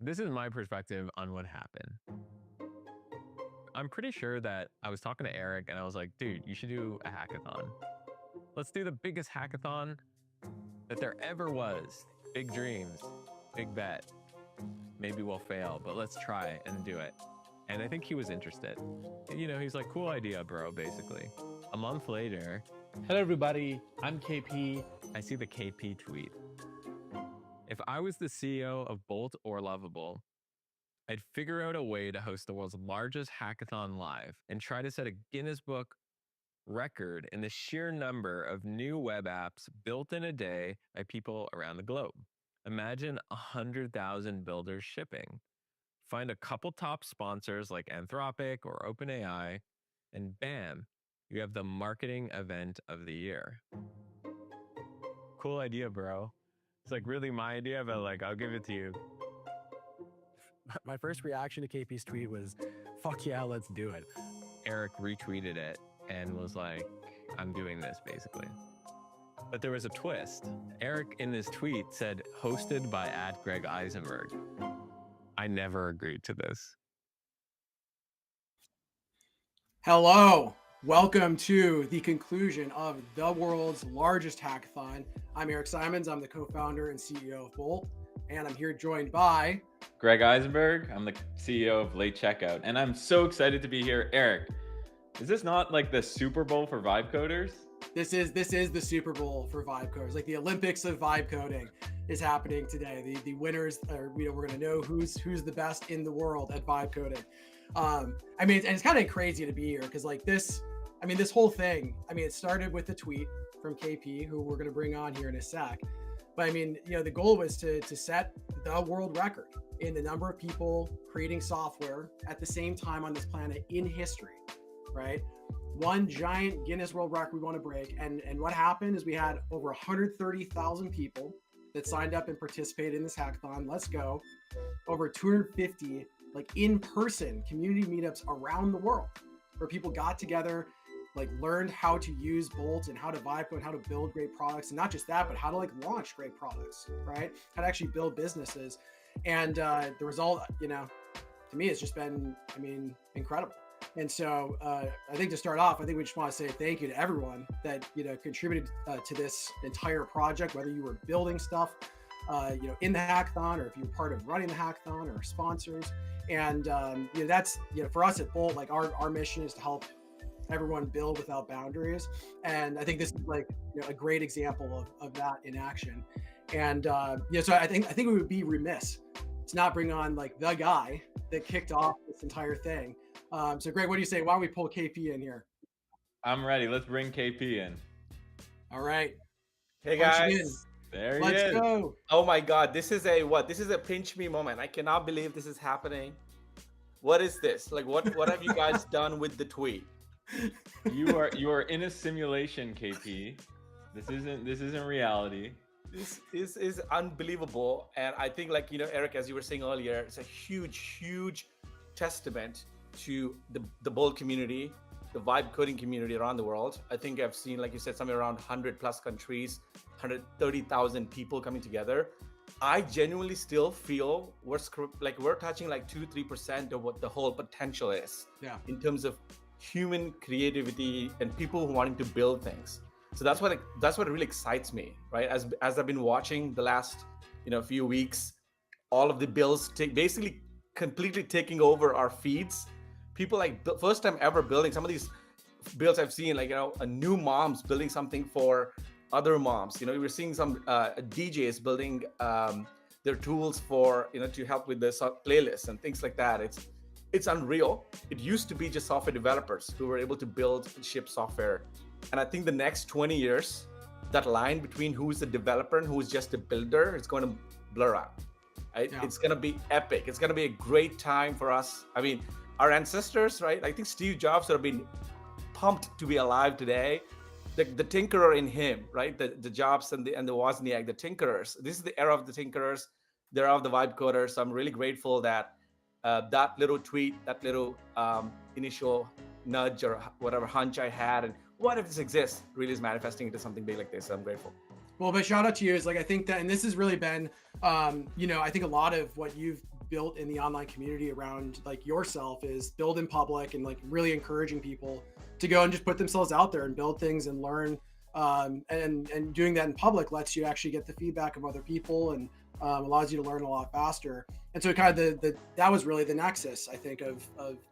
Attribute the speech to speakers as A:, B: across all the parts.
A: This is my perspective on what happened. I'm pretty sure that I was talking to Eric and I was like, dude, you should do a hackathon. Let's do the biggest hackathon that there ever was. Big dreams, big bet. Maybe we'll fail, but let's try and do it. And I think he was interested. He's like, cool idea, bro, basically. A month later,
B: Hello, everybody. I'm KP.
A: I see the KP tweet. If I was the CEO of Bolt or Lovable, I'd figure out a way to host the world's largest hackathon live and try to set a Guinness Book record in the sheer number of new web apps built in a day by people around the globe. Imagine 100,000 builders shipping. Find a couple top sponsors like Anthropic or OpenAI, and bam, you have the marketing event of the year. Cool idea, bro. It's like really my idea, but like I'll give it to you.
C: My first reaction to KP's tweet was, fuck yeah, let's do it.
A: Eric retweeted it and was like, I'm doing this basically. But there was a twist. Eric in this tweet said, hosted by @Greg Eisenberg. I never agreed to this.
C: Hello, welcome to the conclusion of the world's largest hackathon. I'm Eric Simons. I'm the co-founder and CEO of Bolt, and I'm here joined by
D: Greg Eisenberg. I'm the CEO of Late Checkout, and I'm so excited to be here. Eric, is this not like the Super Bowl for vibe coders?
C: This is the Super Bowl for vibe coders. Like the Olympics of vibe coding is happening today. The winners are, we're going to know who's the best in the world at vibe coding. I mean, it's kind of crazy to be here because like this whole thing, it started with a tweet from KP, who we're going to bring on here in a sec. But the goal was to set the world record in the number of people creating software at the same time on this planet in history, right? One giant Guinness World Record we want to break. And what happened is we had over 130,000 people that signed up and participated in this hackathon. Let's go. Over 250 like in-person community meetups around the world where people got together, like learned how to use Bolt and how to vibe code, how to build great products. And not just that, but how to like launch great products, right? How to actually build businesses. And the result, to me, it's just been, incredible. And so I think to start off, I think we just want to say thank you to everyone that, contributed to this entire project, whether you were building stuff, in the hackathon, or if you're part of running the hackathon or sponsors. And, that's, for us at Bolt, like our mission is to help everyone build without boundaries. And I think this is like a great example of that in action. And, so I think we would be remiss to not bring on like the guy that kicked off this entire thing. So Greg, what do you say? Why don't we pull KP in here?
D: I'm ready. Let's bring KP in.
C: All right.
E: Hey guys.
D: There he
C: Let's
D: is.
C: go.
E: Oh my God. This is a pinch me moment. I cannot believe this is happening. What is this? Like what have you guys done with the tweet?
D: You are in a simulation, KP. This isn't reality.
E: This is unbelievable. And I think Eric, as you were saying earlier, it's a huge testament to the Bolt community, the vibe coding community around the world. I think I've seen, like you said, somewhere around 100 plus countries, 130,000 people coming together. I genuinely still feel we're touching like 2-3% of what the whole potential is.
C: Yeah.
E: In terms of human creativity and people who wanting to build things. So that's what really excites me, right? As I've been watching the last few weeks, all of the builds basically completely taking over our feeds. People like first time ever building some of these builds I've seen, like a new moms building something for other moms. We're seeing some DJs building their tools for to help with the playlists and things like that. It's unreal. It used to be just software developers who were able to build and ship software. And I think the next 20 years, that line between who's a developer and who's just a builder is going to blur out. Right? Yeah. It's going to be epic. It's going to be a great time for us. Our ancestors, right? I think Steve Jobs would have been pumped to be alive today. The tinkerer in him, right? The Jobs and the Wozniak, the tinkerers. This is the era of the tinkerers, the era of the vibe coders. So I'm really grateful that that little tweet, that little initial nudge or whatever hunch I had, and what if this exists, really is manifesting into something big like this. So I'm grateful.
C: Well, but shout out to you is like, I think that, and this has really been, I think a lot of what you've built in the online community around like yourself is build in public and like really encouraging people to go and just put themselves out there and build things and learn. And doing that in public lets you actually get the feedback of other people and allows you to learn a lot faster. And so kind of that was really the nexus, I think, of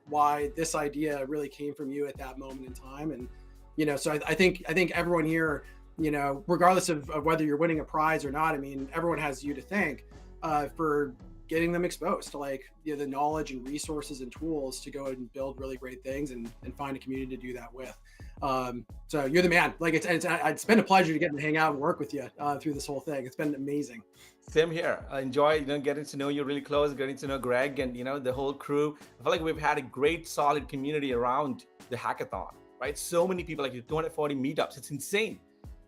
C: why this idea really came from you at that moment in time. And, you know, so I think everyone here, you know, regardless of whether you're winning a prize or not, I mean, everyone has you to thank for getting them exposed to like, you know, the knowledge and resources and tools to go and build really great things and find a community to do that with. So you're the man. Like it's been a pleasure to get to hang out and work with you through this whole thing. It's been amazing.
E: Same here. I enjoy, you know, getting to know you really close, getting to know Greg and, you know, the whole crew. I feel like we've had a great, solid community around the hackathon, right? So many people, like 240 meetups. It's insane.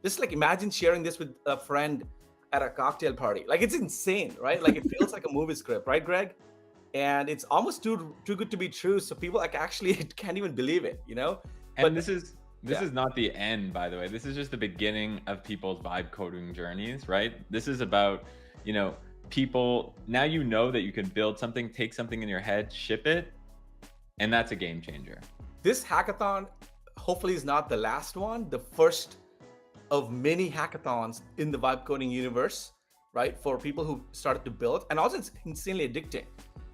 E: Just like imagine sharing this with a friend at a cocktail party. Like it's insane, right? Like it feels like a movie script, right, Greg? And it's almost too good to be true. So people like actually can't even believe it, you know?
D: And
E: But
D: this is not the end, by the way. This is just the beginning of people's vibe coding journeys, right? This is about, you know, people, now you know that you can build something, take something in your head, ship it, and that's a game changer.
E: this hackathon hopefully is not the last one, the first of many hackathons in the vibe coding universe, right? For people who started to build, and also it's insanely addicting.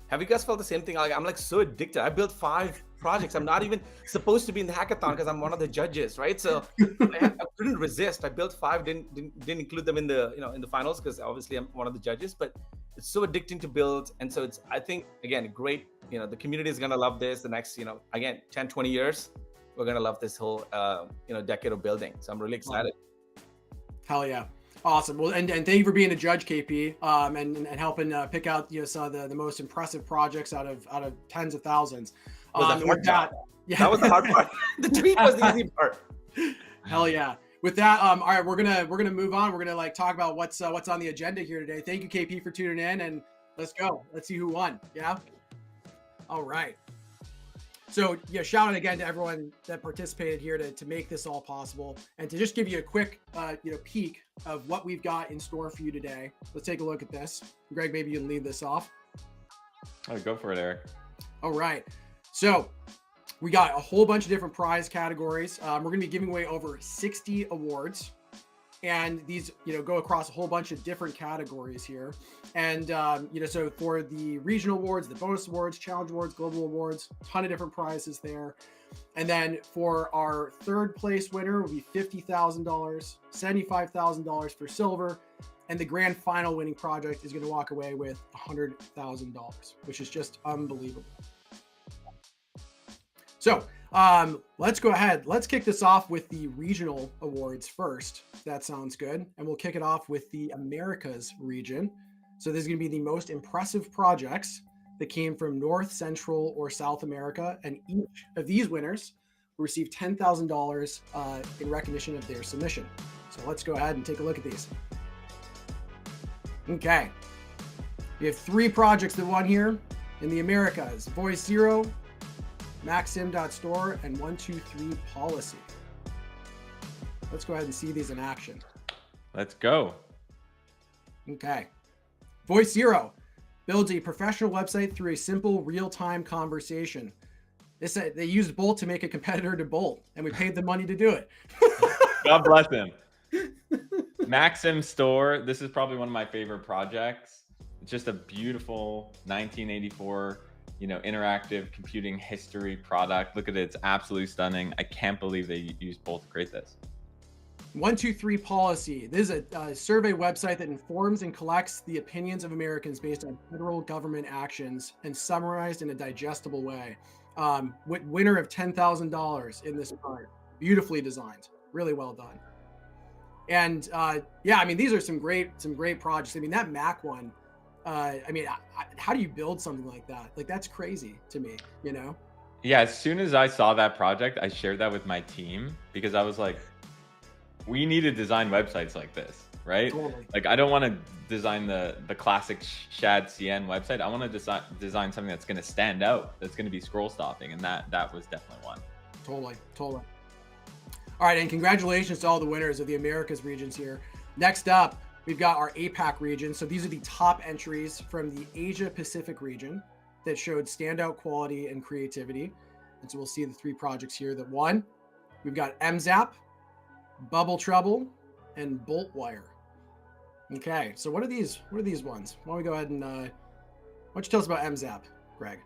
E: Have you guys felt the same thing? Like I'm like so addicted. I built 5 projects. I'm not even supposed to be in the hackathon because I'm one of the judges, right? So I couldn't resist. I built 5, didn't include them in the in the finals because obviously I'm one of the judges. But it's so addicting to build, and so it's, I think, again, great. The community is gonna love this. The next again 10, 20 years, we're gonna love this whole decade of building. So I'm really excited.
C: Hell yeah. Awesome. Well, and thank you for being a judge, KP, and helping pick out some of the most impressive projects out of tens of thousands.
E: Was the hard part.
C: Yeah,
E: That was the hard part. The tweet was the easy part.
C: Hell yeah. With that, all right, we're gonna move on. We're gonna talk about what's on the agenda here today. Thank you, KP, for tuning in, and let's go. Let's see who won. Yeah. All right. So yeah, shout out again to everyone that participated here to make this all possible, and to just give you a quick peek of what we've got in store for you today. Let's take a look at this. Greg, maybe you can lead this off.
D: Oh, go for it, Eric.
C: All right. So we got a whole bunch of different prize categories. We're going to be giving away over 60 awards, and these go across a whole bunch of different categories here. And so for the regional awards, the bonus awards, challenge awards, global awards, a ton of different prizes there. And then for our third place winner will be $50,000, $75,000 for silver, and the grand final winning project is going to walk away with $100,000, which is just unbelievable. So let's go ahead. Let's kick this off with the regional awards first. That sounds good. And we'll kick it off with the Americas region. So this is going to be the most impressive projects that came from North, Central, or South America. And each of these winners will receive $10,000 in recognition of their submission. So let's go ahead and take a look at these. Okay. We have 3 projects that won here in the Americas: Voice Zero, Maxim.store, and 123 Policy. Let's go ahead and see these in action.
D: Let's go.
C: Okay. Voice Zero builds a professional website through a simple real-time conversation. They used Bolt to make a competitor to Bolt, and we paid the money to do it.
D: God bless him. Maxim Store. This is probably one of my favorite projects. It's just a beautiful 1984 interactive computing history product. Look at it. It's absolutely stunning. I can't believe they used Bolt to create this.
C: 123 Policy. This is a survey website that informs and collects the opinions of Americans based on federal government actions and summarized in a digestible way. Winner of $10,000 in this part. Beautifully designed. Really well done. And these are some great projects. I mean, that Mac one, how do you build something like that? Like, that's crazy to me,
D: Yeah, as soon as I saw that project, I shared that with my team because I was like, we need to design websites like this, right?
C: Totally.
D: Like, I don't want to design the classic Shad CN website. I want to design something that's going to stand out, that's going to be scroll stopping, and that was definitely one.
C: Totally. All right, and congratulations to all the winners of the Americas regions here. Next up, we've got our APAC region. So these are the top entries from the Asia Pacific region that showed standout quality and creativity. And so we'll see the 3 projects here that won. We've got MZAP, Bubble Trouble, and Bolt Wire. Okay, so what are these ones? Why don't we go ahead and why don't you tell us about MZAP, Greg?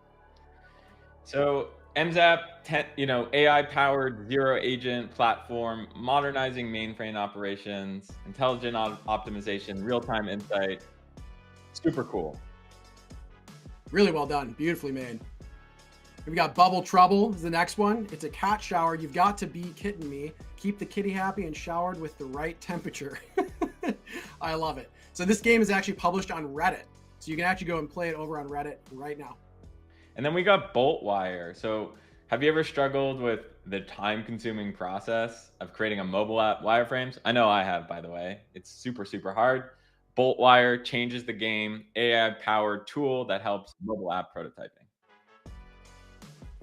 D: So MZAP, AI-powered zero-agent platform, modernizing mainframe operations, intelligent optimization, real-time insight. Super cool.
C: Really well done, beautifully made. We've got Bubble Trouble is the next one. It's a cat shower. You've got to be kidding me. Keep the kitty happy and showered with the right temperature. I love it. So this game is actually published on Reddit. So you can actually go and play it over on Reddit right now.
D: And then we got Bolt Wire. So have you ever struggled with the time-consuming process of creating a mobile app wireframes? I know I have, by the way. It's super, super hard. Bolt Wire changes the game, AI-powered tool that helps mobile app prototyping.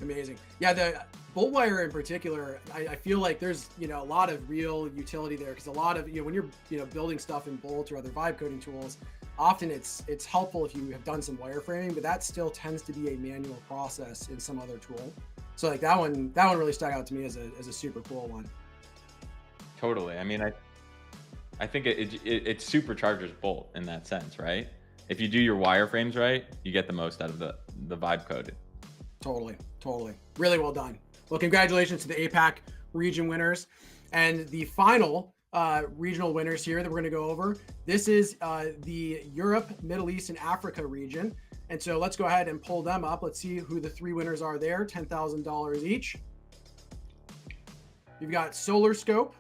C: Amazing. Yeah, the Bolt Wire in particular, I feel like there's a lot of real utility there, because a lot of when you're building stuff in Bolt or other vibe coding tools, often it's helpful if you have done some wireframing, but that still tends to be a manual process in some other tool. So like that one really stuck out to me as a super cool one.
D: Totally. I mean, I think it supercharges Bolt in that sense, right? If you do your wireframes right, you get the most out of the vibe coded.
C: Totally. Really well done. Well, congratulations to the APAC region winners. And the final regional winners here that we're going to go over. This is the Europe, Middle East, and Africa region. And so let's go ahead and pull them up. Let's see who the 3 winners are there. $10,000 each. You've got Solar Scope,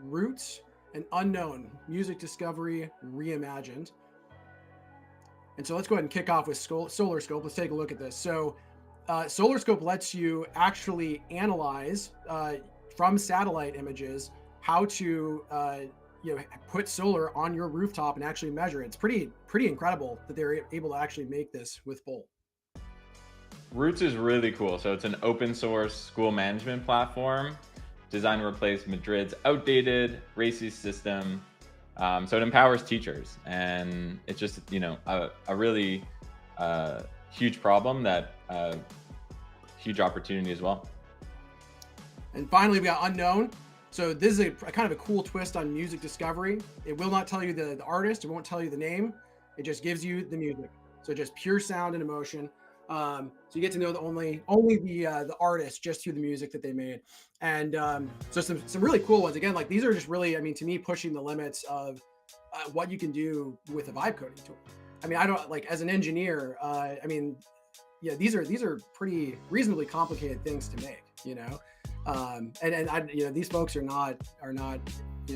C: Roots, and Unknown, Music Discovery Reimagined. And so let's go ahead and kick off with Solar Scope. Let's take a look at this. So Solar Scope lets you actually analyze from satellite images how to put solar on your rooftop and actually measure it. It's pretty incredible that they're able to actually make this with Bolt.
D: Roots is really cool. So it's an open source school management platform designed to replace Madrid's outdated racist system. So it empowers teachers, and it's just a really huge problem that huge opportunity as well.
C: And finally, we got Unknown. So this is a kind of a cool twist on music discovery. It will not tell you the artist. It won't tell you the name. It just gives you the music. So just pure sound and emotion. So you get to know only the artist just through the music that they made. And so some really cool ones. Again, like these are just really, to me, pushing the limits of what you can do with a vibe coding tool. I don't as an engineer. These are pretty reasonably complicated things to make. These folks are not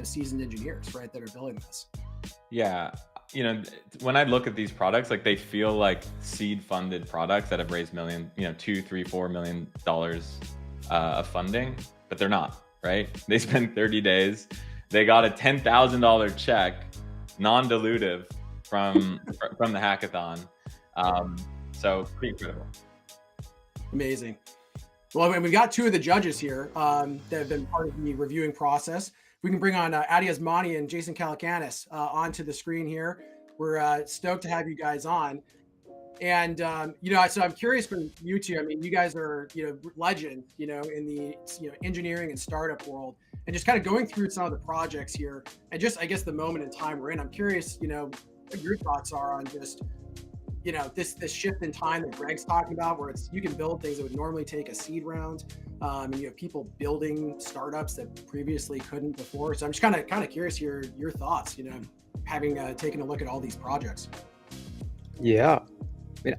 C: seasoned engineers, right, that are building this.
D: Yeah. When I look at these products, like they feel like seed funded products that have raised $2, $3, $4 million of funding, but they're not, right? They spent 30 days. They got a $10,000 check, non-dilutive from the hackathon. So pretty incredible.
C: Amazing. Well, we've got 2 of the judges here that have been part of the reviewing process. We can bring on Adi Asmani and Jason Kalakanis onto the screen here. We're stoked to have you guys on. And, so I'm curious from you two. You guys are, legend, in the, engineering and startup world, and just kind of going through some of the projects here and just, I guess, the moment in time we're in. I'm curious, what your thoughts are on just, this shift in time that Greg's talking about, where you can build things that would normally take a seed round. And you have people building startups that previously couldn't before. So I'm just kind of curious your thoughts, having taken a look at all these projects.
F: Yeah.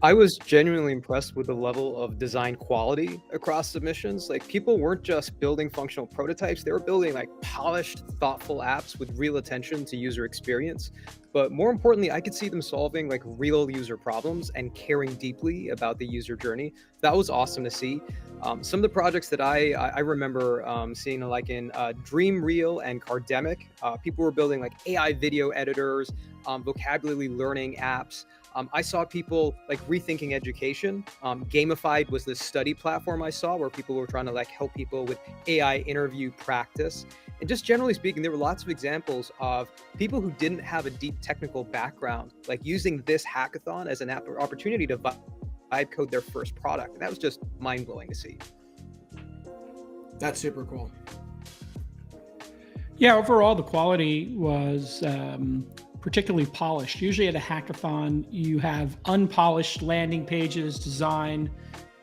F: I was genuinely impressed with the level of design quality across submissions. Like people weren't just building functional prototypes, they were building like polished, thoughtful apps with real attention to user experience. But more importantly, I could see them solving like real user problems and caring deeply about the user journey. That was awesome to see. Some of the projects that I remember seeing, like in Dream Reel and Cardemic, people were building like AI video editors, vocabulary learning apps, I saw people like rethinking education. Gamified was this study platform I saw where people were trying to like help people with AI interview practice. And just generally speaking, there were lots of examples of people who didn't have a deep technical background, like using this hackathon as an opportunity to vibe code their first product. And that was just mind blowing to see.
C: That's super cool.
G: Yeah, overall, the quality was particularly polished. Usually at a hackathon, you have unpolished landing pages, design,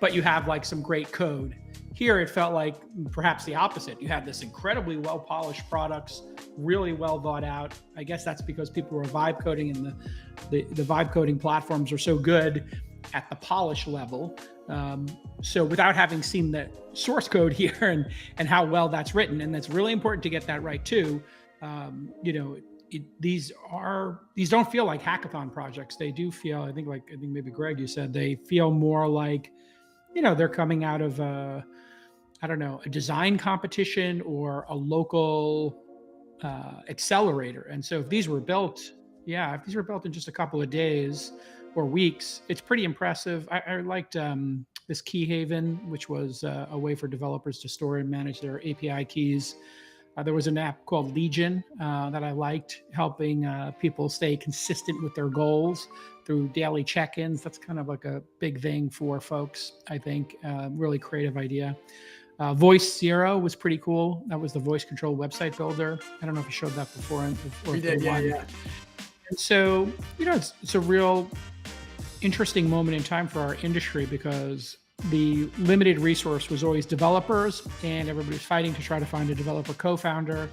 G: but you have like some great code. Here, it felt like perhaps the opposite. You had this incredibly well-polished products, really well thought out. I guess that's because people were vibe coding, and the vibe coding platforms are so good at the polish level. So without having seen the source code here and how well that's written, and that's really important to get that right too. These don't feel like hackathon projects. They do feel, I think maybe Greg, you said they feel more like, they're coming out of a design competition or a local accelerator. And so if these were built in just a couple of days or weeks, it's pretty impressive. I liked this Key Haven, which was a way for developers to store and manage their API keys. There was an app called Legion that I liked, helping people stay consistent with their goals through daily check-ins. That's kind of like a big thing for folks, I think. Really creative idea. Voice Zero was pretty cool. That was the voice control website builder. I don't know if you showed that before.
C: We did, yeah.
G: And so, it's a real interesting moment in time for our industry, because the limited resource was always developers, and everybody was fighting to try to find a developer co-founder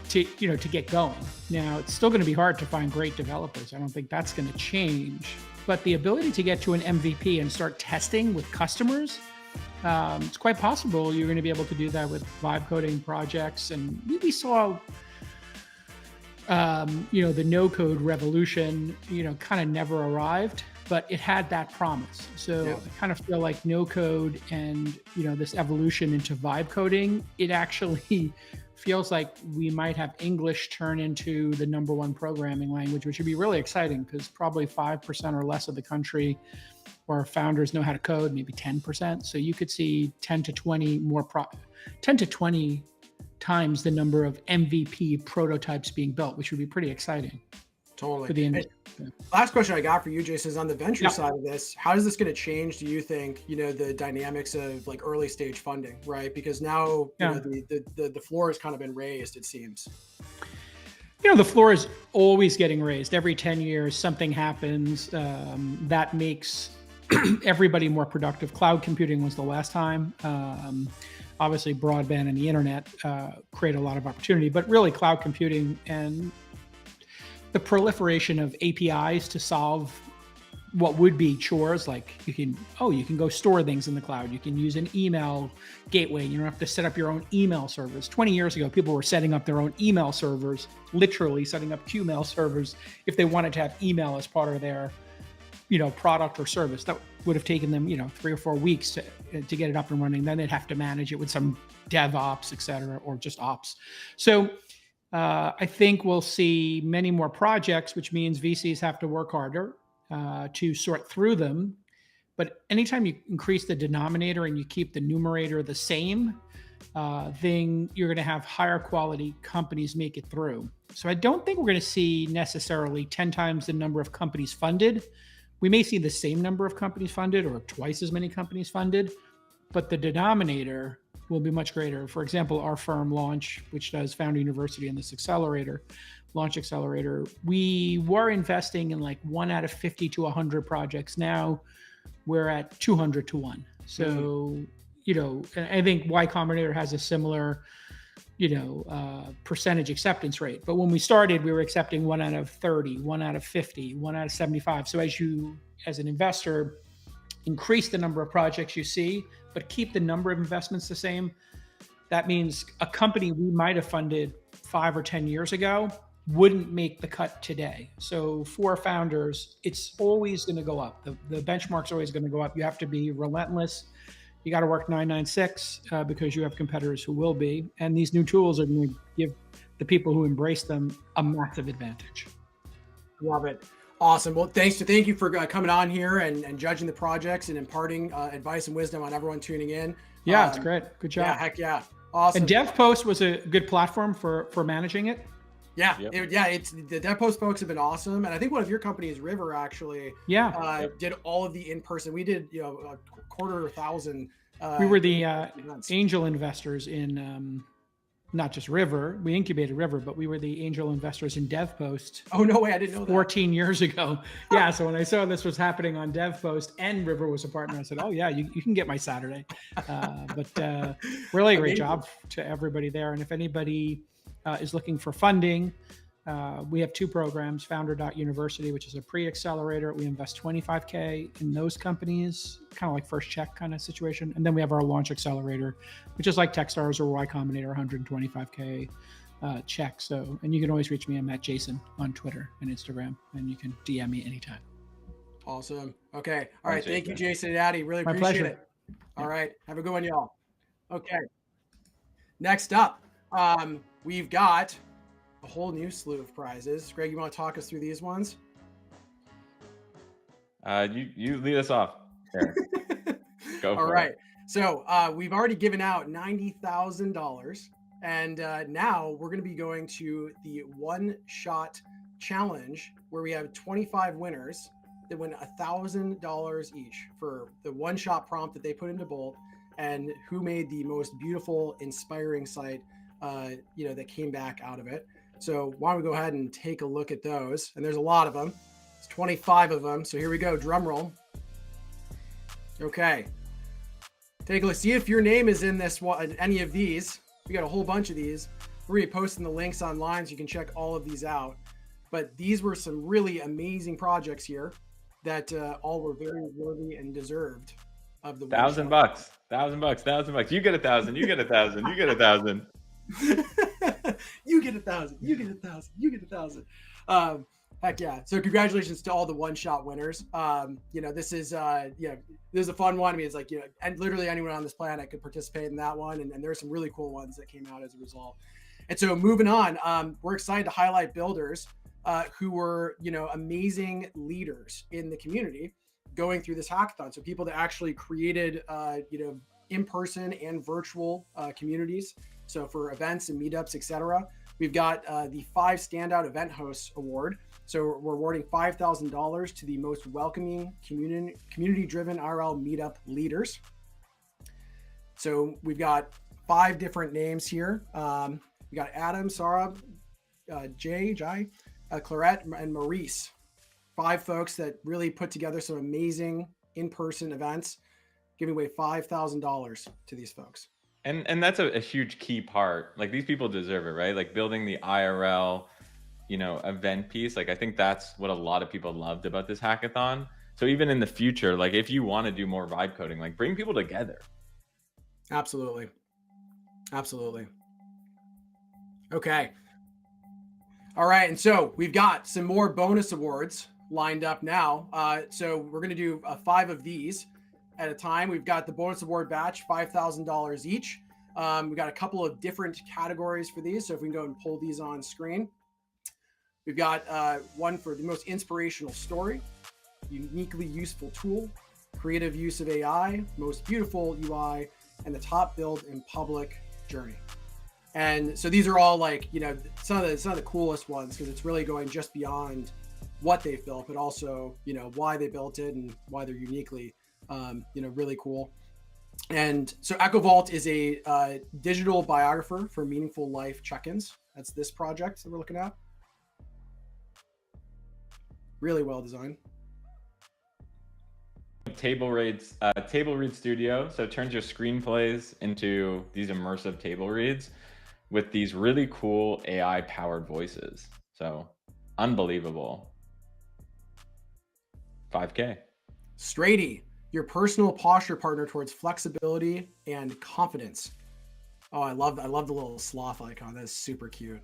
G: to get going. Now, it's still going to be hard to find great developers. I don't think that's going to change, but the ability to get to an MVP and start testing with customers, it's quite possible you're going to be able to do that with vibe coding projects. And we saw the no-code revolution, kind of never arrived, but it had that promise. So yeah. I kind of feel like no-code and, this evolution into vibe coding, it actually feels like we might have English turn into the #1 programming language, which would be really exciting, because probably 5% or less of the country or founders know how to code, maybe 10%. So you could see 10 to 20 times the number of MVP prototypes being built, which would be pretty exciting.
C: Totally.
G: For the industry.
C: Last question I got for you, Jason, is on the venture side of this. How is this going to change, do you think, the dynamics of like early stage funding, right? Because now the floor has kind of been raised, it seems.
G: The floor is always getting raised. Every 10 years, something happens that makes everybody more productive. Cloud computing was the last time. Obviously, broadband and the internet create a lot of opportunity, but really cloud computing and the proliferation of APIs to solve what would be chores, like you can go store things in the cloud. You can use an email gateway. You don't have to set up your own email servers. 20 years ago, people were setting up their own email servers, literally setting up Qmail servers if they wanted to have email as part of their product or service. That would have taken them 3 or 4 weeks to get it up and running. Then they'd have to manage it with some DevOps, et cetera, or just ops. So I think we'll see many more projects, which means VCs have to work harder to sort through them. But anytime you increase the denominator and you keep the numerator the same, then you're going to have higher quality companies make it through. So I don't think we're going to see necessarily 10 times the number of companies funded. We may see the same number of companies funded or twice as many companies funded, but the denominator will be much greater. For example, our firm Launch, which does Founder University and this accelerator, Launch Accelerator, we were investing in like 1 out of 50 to 100 projects. Now we're at 200 to 1. So, I think Y Combinator has a similar, percentage acceptance rate. But when we started, we were accepting 1 out of 30, 1 out of 50, 1 out of 75. So as an investor, increase the number of projects you see, but keep the number of investments the same. That means a company we might have funded 5 or 10 years ago wouldn't make the cut today. So for founders, it's always going to go up. The benchmark's always going to go up. You have to be relentless. You got to work 996 because you have competitors who will be. And these new tools are going to give the people who embrace them a massive advantage.
C: Love it. Awesome. Well, thank you for coming on here and judging the projects and imparting advice and wisdom on everyone tuning in.
G: Yeah, it's great. Good job.
C: Yeah, heck yeah. Awesome.
G: And DevPost was a good platform for managing it.
C: Yeah,
D: Yep.
C: it's the DevPost folks have been awesome, and I think one of your companies, River, actually, did all of the in-person. We did, a $250,000.
G: We were the
C: events.
G: angel investors in not just River. We incubated River, but we were the angel investors in DevPost.
C: Oh no way! I didn't know that.
G: 14 years ago. Yeah. So when I saw this was happening on DevPost and River was a partner, I said, "Oh yeah, you can get my Saturday." But really a great job to everybody there. And if anybody is looking for funding, we have two programs: Founder.University, which is a pre-accelerator. We invest $25K in those companies, kind of like first check kind of situation. And then we have our launch accelerator, which is like Techstars or Y Combinator, $125K check. So, and you can always reach me. I'm at Jason on Twitter and Instagram, and you can DM me anytime.
C: Awesome. Okay. All right.
D: Thanks,
C: Thank you,
D: Jason.
C: Jason and Addie. Really
G: My
C: appreciate
G: pleasure.
C: it. All right. Have a good one, y'all. Okay. Next up, we've got a whole new slew of prizes. Greg, you want to talk us through these ones?
D: You lead us off. Here. Go for
C: All right.
D: it.
C: So we've already given out $90,000, and now we're going to be going to the one-shot challenge, where we have 25 winners that win $1,000 each for the one-shot prompt that they put into Bolt, and who made the most beautiful, inspiring site, that came back out of it. So why don't we go ahead and take a look at those? And there's a lot of them. It's 25 of them. So here we go. Drum roll. Okay. Take a look. See if your name is in this one, any of these. We got a whole bunch of these. We're going to be posting the links online so you can check all of these out. But these were some really amazing projects here that all were very worthy and deserved of the
D: $1,000, $1,000. You get 1,000. You get 1,000. You get 1,000.
C: You get 1,000. You get 1,000. You get 1,000. Heck yeah! So congratulations to all the one-shot winners. This is this is a fun one. I mean, it's like and literally anyone on this planet could participate in that one, and there are some really cool ones that came out as a result. And so moving on, we're excited to highlight builders who were amazing leaders in the community going through this hackathon. So people that actually created in-person and virtual communities. So for events and meetups, etc. We've got the 5 Standout Event Hosts Award. So we're awarding $5,000 to the most welcoming community-driven RL meetup leaders. So we've got 5 different names here. We got Adam, Sarah, Jai, Clarette, and Maurice. 5 folks that really put together some amazing in-person events, giving away $5,000 to these folks.
D: And that's a huge key part. Like, these people deserve it, right? Like, building the IRL, event piece. Like, I think that's what a lot of people loved about this hackathon. So even in the future, like, if you want to do more vibe coding, like, bring people together.
C: Absolutely. Okay. All right. And so we've got some more bonus awards lined up now. So we're going to do 5 of these at a time. We've got the bonus award batch, $5,000 each. We've got a couple of different categories for these. So if we can go and pull these on screen, we've got one for the most inspirational story, uniquely useful tool, creative use of AI, most beautiful UI, and the top build in public journey. And so these are all like, some of the coolest ones, because it's really going just beyond what they've built, but also, why they built it and why they're uniquely really cool. And so EchoVault is a digital biographer for meaningful life check-ins. That's this project that we're looking at. Really well designed.
D: Table read studio. So it turns your screenplays into these immersive table reads with these really cool AI powered voices. So unbelievable. 5K.
C: Strady, your personal posture partner towards flexibility and confidence. Oh, I love the little sloth icon. That is super cute.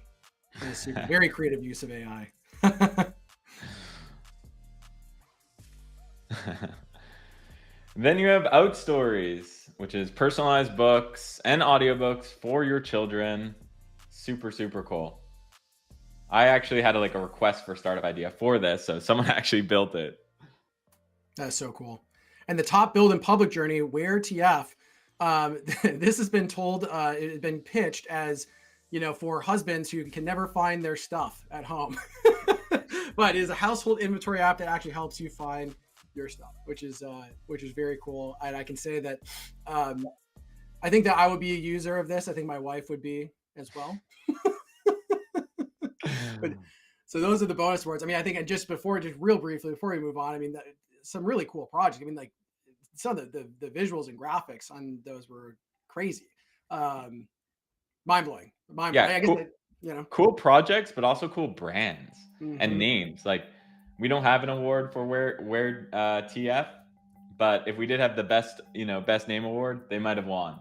C: That is super, very creative use of AI.
D: Then you have Out Stories, which is personalized books and audiobooks for your children. Super, super cool. I actually had a request for startup idea for this, so someone actually built it.
C: That's so cool. And the top build in public journey, where TF, this has been told, it has been pitched as, for husbands who can never find their stuff at home. But it is a household inventory app that actually helps you find your stuff, which is very cool. And I can say that I think that I would be a user of this. I think my wife would be as well. But, so those are the bonus awards. I mean, I think just real briefly, before we move on, I mean, some really cool projects. I mean, like some of the visuals and graphics on those were crazy. Mind blowing.
D: Yeah,
C: I guess
D: cool, cool projects, but also cool brands
C: Mhm.
D: and names. Like, we don't have an award for where TF, but if we did have the best name award, they might have won.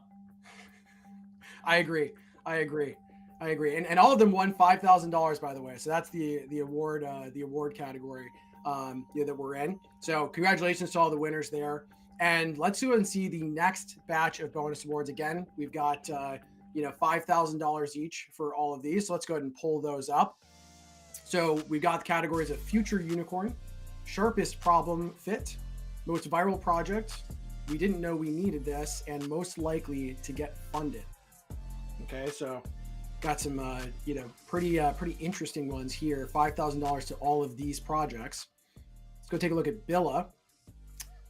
C: I agree. And all of them won $5,000, by the way. So that's the award category that we're in. So congratulations to all the winners there. And let's go and see the next batch of bonus awards. Again, we've got $5,000 each for all of these. So let's go ahead and pull those up. So we've got the categories of Future Unicorn, Sharpest Problem Fit, Most Viral Project, We Didn't Know We Needed This, and Most Likely to Get Funded. Okay, so got some pretty interesting ones here. $5,000 to all of these projects. Let's go take a look at Billa.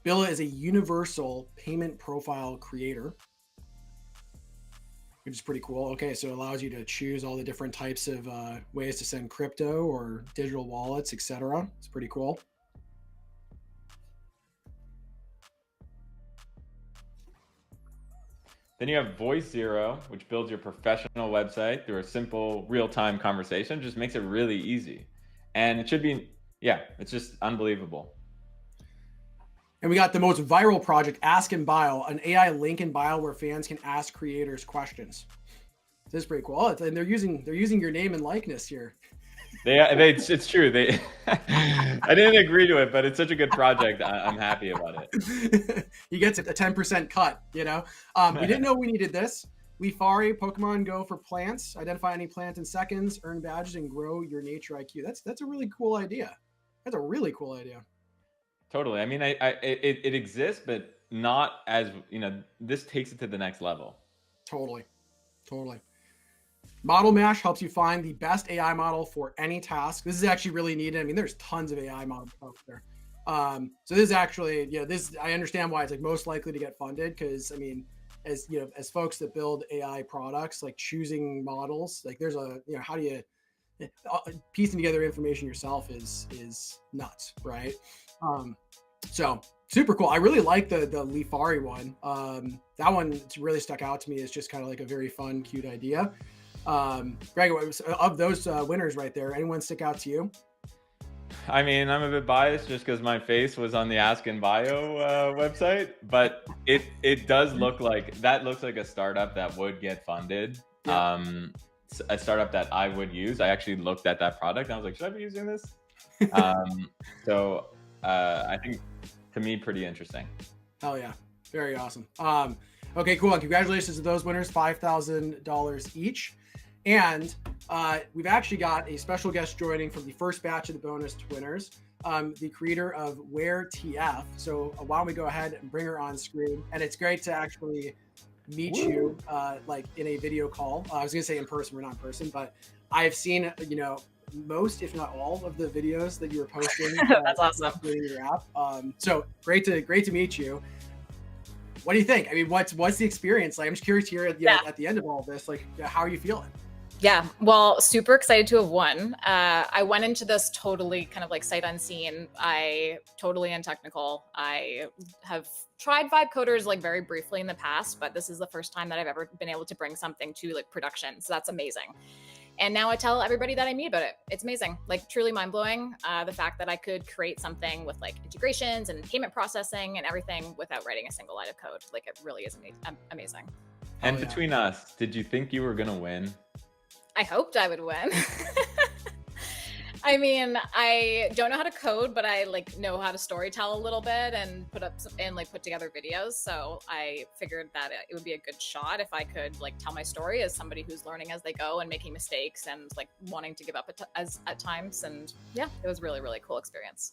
C: Billa is a universal payment profile creator, which is pretty cool. Okay, so it allows you to choose all the different types of ways to send crypto or digital wallets, etc. It's pretty cool.
D: Then you have Voice Zero, which builds your professional website through a simple real-time conversation. Just makes it really easy. And it should be, it's just unbelievable.
C: And we got the most viral project, Ask in Bio, an AI link in bio where fans can ask creators questions. This is pretty cool. And they're using your name and likeness here.
D: It's true. I didn't agree to it, but it's such a good project. I'm happy about it.
C: He gets a 10% cut, We didn't know we needed this. Leafari, Pokemon Go for plants. Identify any plant in seconds, earn badges, and grow your nature IQ. That's a really cool idea. That's a really cool idea.
D: Totally. I mean, it exists, but not as, this takes it to the next level.
C: Totally. Model Mash helps you find the best AI model for any task. This is actually really needed. I mean, there's tons of AI models out there. So this is actually, I understand why it's like most likely to get funded, because I mean, as folks that build AI products, like choosing models, like there's how do you piecing together information yourself is nuts, right? So super cool. I really like the Leafari one. That one really stuck out to me as just kind of like a very fun, cute idea. Greg, of those winners right there, anyone stick out to you?
D: I mean, I'm a bit biased just because my face was on the Ask in Bio website, but it does look like a startup that would get funded. Yeah. A startup that I would use. I actually looked at that product and I was like, should I be using this? So I think, to me, pretty interesting.
C: Hell yeah. Very awesome. Okay, cool. And congratulations to those winners, $5,000 each. And we've actually got a special guest joining from the first batch of the bonus winners, the creator of Where TF. So why don't we go ahead and bring her on screen? And it's great to actually meet you like in a video call. I was gonna say in person, we're not in person, but I've seen most, if not all, of the videos that you were posting.
H: That's awesome.
C: Your app. So great to meet you. What do you think? I mean, what's the experience like? I'm just curious to hear at the end of all of this, like, how are you feeling?
H: Yeah, well, super excited to have won. I went into this totally kind of like sight unseen. I totally untechnical. I have tried vibe coders like very briefly in the past, but this is the first time that I've ever been able to bring something to like production. So that's amazing. And now I tell everybody that I meet about it. It's amazing, like truly mind blowing. The fact that I could create something with like integrations and payment processing and everything without writing a single line of code. Like it really is amazing.
D: And between us, did you think you were going to win?
H: I hoped I would win. I mean, I don't know how to code, but I like know how to storytell a little bit and put together videos. So I figured that it would be a good shot if I could like tell my story as somebody who's learning as they go and making mistakes and like wanting to give up at times. And yeah, it was really, really cool experience.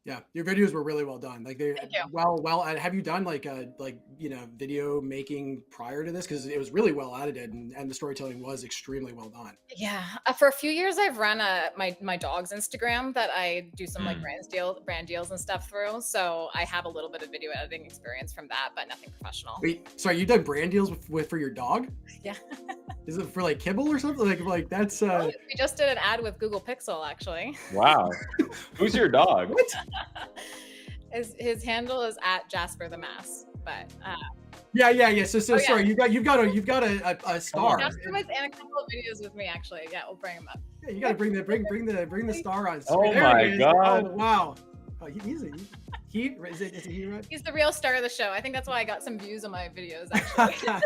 C: Yeah, your videos were really well done. Like they
H: Thank you.
C: well. Have you done like video making prior to this? Because it was really well edited and the storytelling was extremely well done.
H: Yeah, for a few years I've run my dog's Instagram that I do some like brand deals and stuff through. So I have a little bit of video editing experience from that, but nothing professional.
C: Wait, sorry, you done brand deals for your dog?
H: Yeah.
C: Is it for like kibble or something? Like that's
H: We just did an ad with Google Pixel actually.
D: Wow. Who's your dog?
C: what?
H: His handle is at Jasper the Mass, but
C: Yeah. So
H: yeah.
C: sorry, you've got a star.
H: Jasper was in a couple of videos with me actually. Yeah, we'll bring him up.
C: Yeah, you got to bring the star on.
D: Oh
C: There
D: my
C: he is.
D: God.
C: Oh wow. Oh, is it he right?
H: He's the real star of the show. I think that's why I got some views on my videos actually.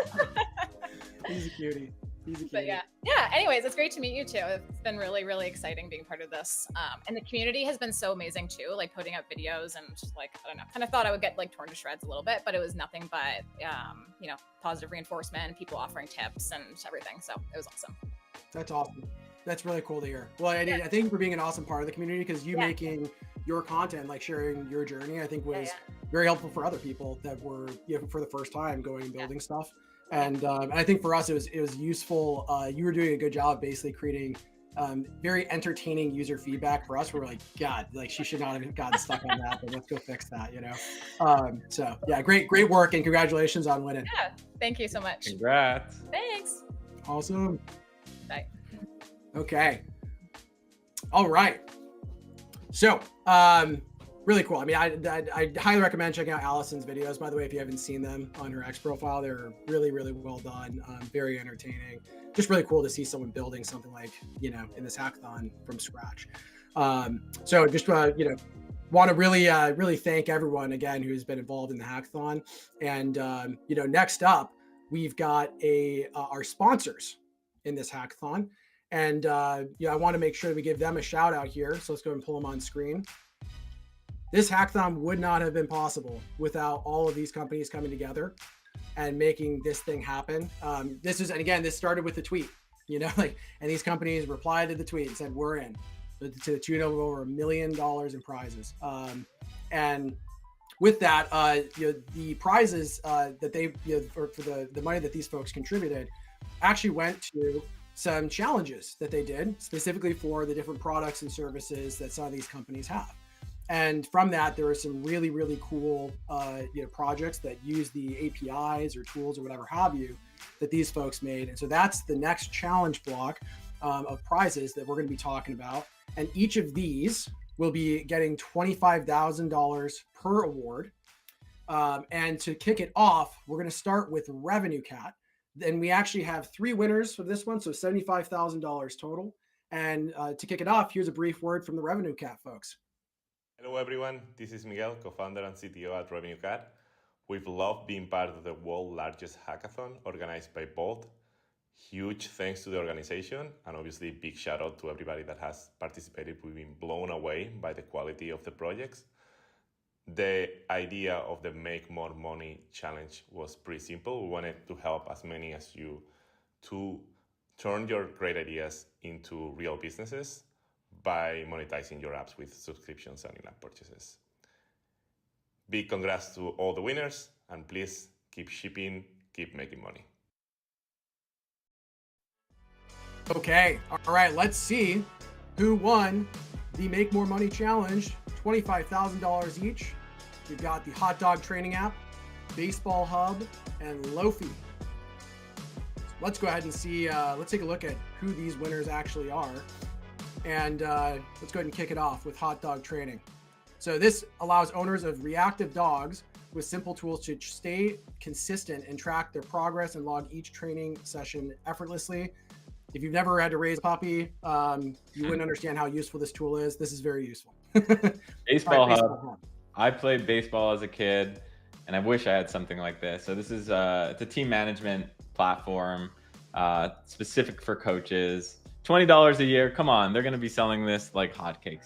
C: He's a cutie.
H: But yeah. Anyways, it's great to meet you too. It's been really, really exciting being part of this. And the community has been so amazing too, like putting out videos and just like, I don't know, kind of thought I would get like torn to shreds a little bit, but it was nothing but, positive reinforcement, people offering tips and everything. So it was awesome.
C: That's awesome. That's really cool to hear. Well, I think for being an awesome part of the community, because you making your content, like sharing your journey, I think was very helpful for other people that were for the first time going and building stuff. And I think for us, it was useful. You were doing a good job basically creating very entertaining user feedback for us. We're like, God, like she should not have gotten stuck on that, but let's go fix that, So yeah, great work and congratulations on winning.
H: Yeah, thank you so much.
D: Congrats.
H: Thanks.
C: Awesome.
H: Bye.
C: Okay. All right. So, really cool. I mean, I highly recommend checking out Allison's videos, by the way, if you haven't seen them on her X profile. They're really, really well done, very entertaining. Just really cool to see someone building something like, in this hackathon from scratch. So just, want to really thank everyone again who's been involved in the hackathon. And, next up, we've got our sponsors in this hackathon. And, I want to make sure we give them a shout out here. So let's go and pull them on screen. This hackathon would not have been possible without all of these companies coming together and making this thing happen. This started with the tweet, and these companies replied to the tweet and said, we're in, to the tune of over $1 million in prizes. And with that, the prizes that they, for the money that these folks contributed actually went to some challenges that they did specifically for the different products and services that some of these companies have. And from that, there are some really, really cool projects that use the APIs or tools or whatever have you that these folks made. And so that's the next challenge block of prizes that we're going to be talking about. And each of these will be getting $25,000 per award. And to kick it off, we're going to start with Revenue Cat. Then we actually have 3 winners for this one, so $75,000 total. And to kick it off, here's a brief word from the Revenue Cat folks.
I: Hello everyone, this is Miguel, co-founder and CTO at Revenue Cat. We've loved being part of the world's largest hackathon organized by Bolt. Huge thanks to the organization and obviously big shout out to everybody that has participated. We've been blown away by the quality of the projects. The idea of the Make More Money challenge was pretty simple. We wanted to help as many as you to turn your great ideas into real businesses by monetizing your apps with subscriptions and in-app purchases. Big congrats to all the winners, and please keep shipping, keep making money.
C: Okay, all right, let's see who won the Make More Money Challenge, $25,000 each. We've got the Hot Dog Training app, Baseball Hub, and Lofi. Let's go ahead and see, let's take a look at who these winners actually are. And let's go ahead and kick it off with Hot Dog Training. So this allows owners of reactive dogs with simple tools to stay consistent and track their progress and log each training session effortlessly. If you've never had to raise a puppy, you wouldn't understand how useful this tool is. This is very useful.
D: Baseball Hub. I played baseball as a kid, and I wish I had something like this. So this is it's a team management platform specific for coaches. $20 a year. Come on, they're going to be selling this like hotcakes.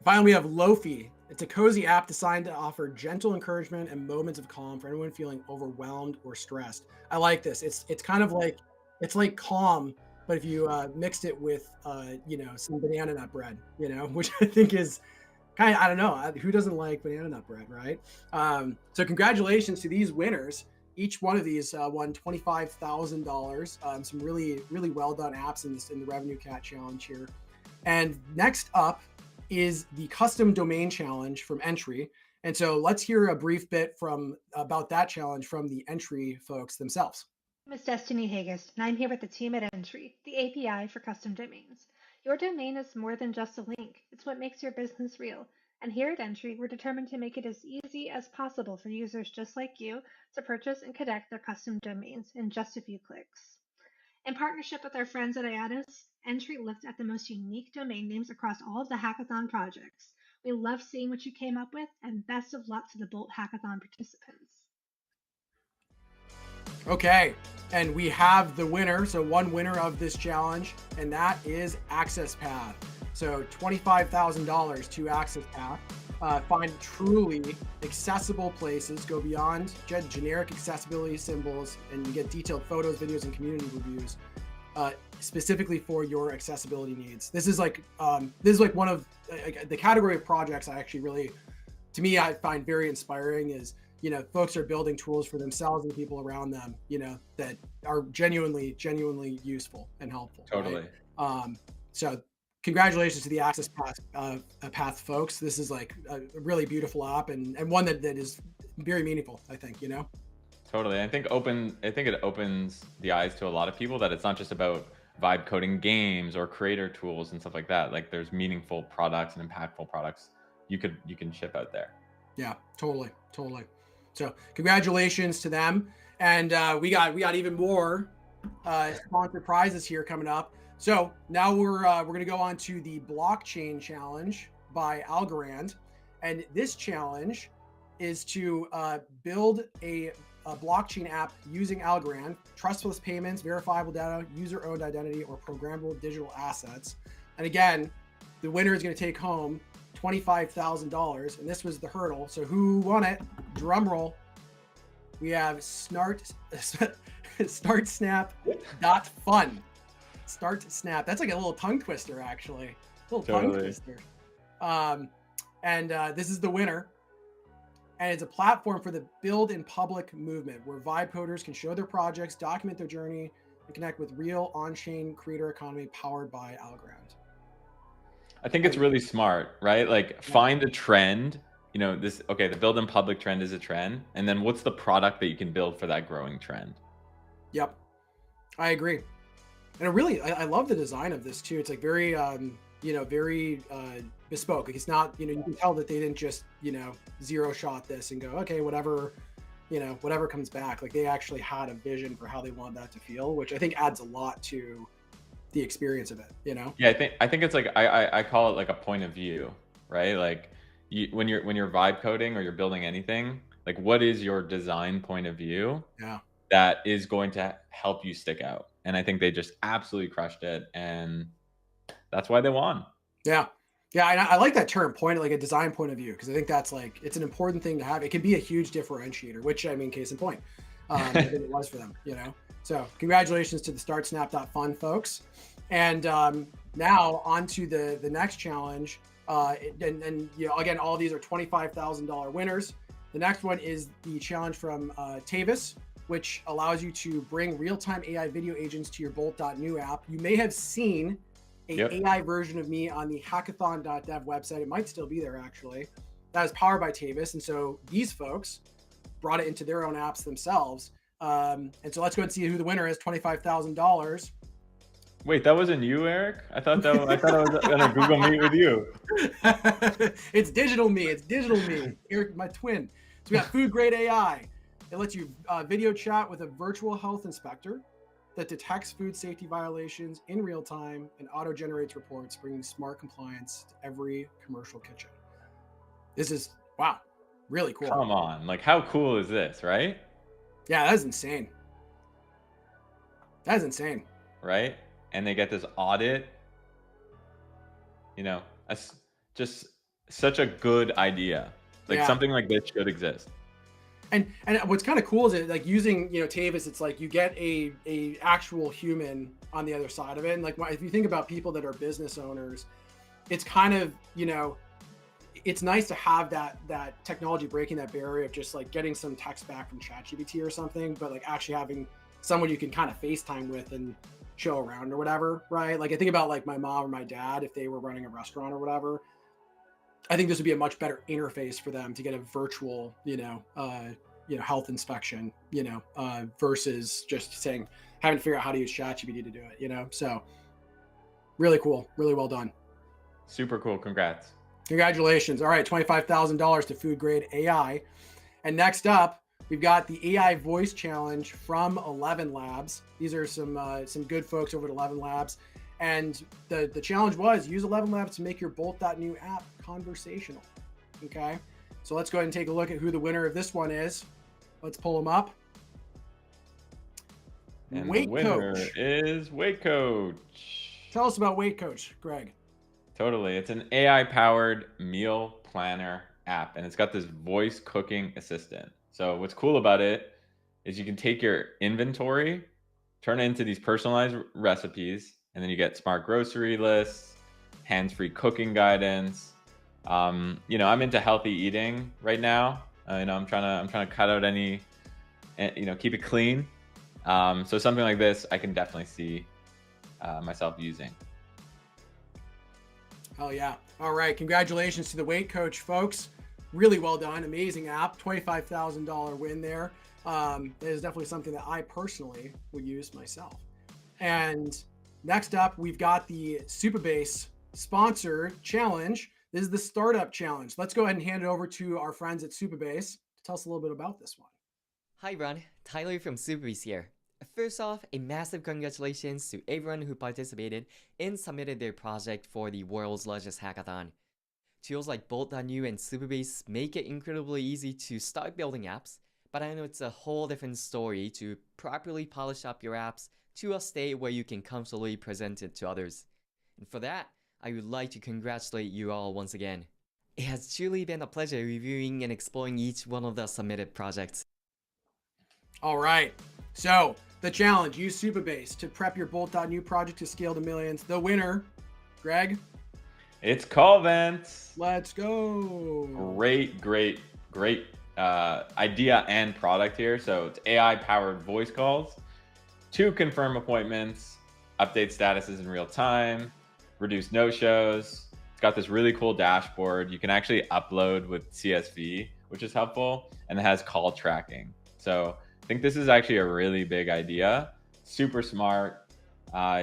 C: Finally, we have Lofi. It's a cozy app designed to offer gentle encouragement and moments of calm for anyone feeling overwhelmed or stressed. I like this. It's kind of like, it's like Calm, but if you mixed it with some banana nut bread, which I think is kind of, I don't know, who doesn't like banana nut bread, right? So congratulations to these winners. Each one of these won $25,000. Some really, really well done apps in the Revenue Cat Challenge here. And next up is the Custom Domain Challenge from Entry. And so let's hear a brief bit about that challenge from the Entry folks themselves.
J: My name is Destiny Hagest, and I'm here with the team at Entry, the API for custom domains. Your domain is more than just a link. It's what makes your business real. And here at Entry, we're determined to make it as easy as possible for users just like you to purchase and connect their custom domains in just a few clicks. In partnership with our friends at IATIS, Entry looked at the most unique domain names across all of the Hackathon projects. We love seeing what you came up with, and best of luck to the Bolt Hackathon participants.
C: Okay, and we have the winner, so one winner of this challenge, and that is Access Path. So $25,000 to Access Path. Find truly accessible places, go beyond generic accessibility symbols, and you get detailed photos, videos, and community reviews specifically for your accessibility needs. This is like one of the category of projects I actually really, to me, I find very inspiring is, folks are building tools for themselves and the people around them, that are genuinely useful and helpful.
D: Totally.
C: Right? So congratulations to the Access Path folks. This is like a really beautiful app and one that is very meaningful, I think,
D: Totally. I think it opens the eyes to a lot of people that it's not just about vibe coding games or creator tools and stuff like that. Like there's meaningful products and impactful products you can ship out there.
C: Yeah, totally. So congratulations to them. And we got even more sponsored prizes here coming up. So now we're going to go on to the blockchain challenge by Algorand. And this challenge is to build a blockchain app using Algorand, trustless payments, verifiable data, user-owned identity, or programmable digital assets. And again, the winner is going to take home $25,000, and this was the hurdle. So who won it? Drum roll. We have StartSnap.fun. StartSnap. That's like a little tongue twister, actually. Tongue twister. This is the winner. And it's a platform for the build in public movement where vibe coders can show their projects, document their journey, and connect with real on-chain creator economy powered by Algorand.
D: I think it's really smart, right? Like find a trend, the build in public trend is a trend. And then what's the product that you can build for that growing trend?
C: Yep. I agree. And I love the design of this too. It's like very, very bespoke. Like it's not, you can tell that they didn't just, zero shot this and go, okay, whatever comes back. Like they actually had a vision for how they want that to feel, which I think adds a lot to the experience of it,
D: Yeah, I think it's like I call it like a point of view, right? Like when you're vibe coding or you're building anything, like what is your design point of view?
C: Yeah,
D: that is going to help you stick out. And I think they just absolutely crushed it, and that's why they won.
C: Yeah, and I like that term, like a design point of view, because I think that's like it's an important thing to have. It can be a huge differentiator, which I mean, case in point, I think it was for them, So congratulations to the StartSnap.fun folks. And now on to the next challenge. Again, all of these are $25,000 winners. The next one is the challenge from Tavis, which allows you to bring real-time AI video agents to your Bolt.new app. You may have seen AI version of me on the hackathon.dev website. It might still be there, actually. That is powered by Tavis. And so these folks brought it into their own apps themselves. And so let's go and see who the winner is. $25,000.
D: Wait, that wasn't you, Eric? I thought I was on a Google Meet with you.
C: It's digital me. Eric, my twin. So we got food grade AI. It lets you video chat with a virtual health inspector that detects food safety violations in real time and auto generates reports, bringing smart compliance to every commercial kitchen. This is, wow, really cool.
D: Come on, like how cool is this, right?
C: Yeah, that is insane.
D: right? And they get this audit, just such a good idea. Like something like this should exist.
C: And what's kind of cool is it like using Tavis, it's like you get a actual human on the other side of it. And like if you think about people that are business owners, it's kind of it's nice to have that technology breaking that barrier of just like getting some text back from ChatGPT or something, but like actually having someone you can kind of FaceTime with and show around or whatever, right? Like I think about like my mom or my dad if they were running a restaurant or whatever. I think this would be a much better interface for them to get a virtual, health inspection, versus just having to figure out how to use ChatGPT to do it, So really cool, really well done.
D: Super cool. Congrats.
C: Congratulations. All right, $25,000 to Food Grade AI. And next up, we've got the AI Voice Challenge from 11 Labs. These are some good folks over at 11 Labs. And the challenge was use 11 Labs to make your Bolt.new app conversational. Okay, so let's go ahead and take a look at who the winner of this one is. Let's pull them up.
D: And
C: Weight
D: the winner
C: Coach
D: is Weight Coach.
C: Tell us about Weight Coach, Greg.
D: Totally. It's an AI-powered meal planner app, and it's got this voice cooking assistant. So what's cool about it is you can take your inventory, turn it into these personalized recipes, and then you get smart grocery lists, hands-free cooking guidance. I'm into healthy eating right now. I'm trying to cut out any, keep it clean. So something like this, I can definitely see myself using.
C: Oh yeah. All right. Congratulations to the Weight Coach folks. Really well done. Amazing app. $25,000 win there. That is definitely something that I personally would use myself. And next up, we've got the Supabase sponsor challenge. This is the startup challenge. Let's go ahead and hand it over to our friends at Supabase to tell us a little bit about this one.
K: Hi Ron, Tyler from Supabase here. First off, a massive congratulations to everyone who participated and submitted their project for the world's largest hackathon. Tools like Bolt.new and Supabase make it incredibly easy to start building apps, but I know it's a whole different story to properly polish up your apps to a state where you can comfortably present it to others. And for that, I would like to congratulate you all once again. It has truly been a pleasure reviewing and exploring each one of the submitted projects.
C: All right. So the challenge, use Supabase to prep your Bolt.new project to scale to millions. The winner, Greg?
D: It's Callvent.
C: Let's go.
D: Great idea and product here. So it's AI-powered voice calls to confirm appointments, update statuses in real time, reduce no-shows. It's got this really cool dashboard. You can actually upload with CSV, which is helpful, and it has call tracking. So I think this is actually a really big idea. Super smart.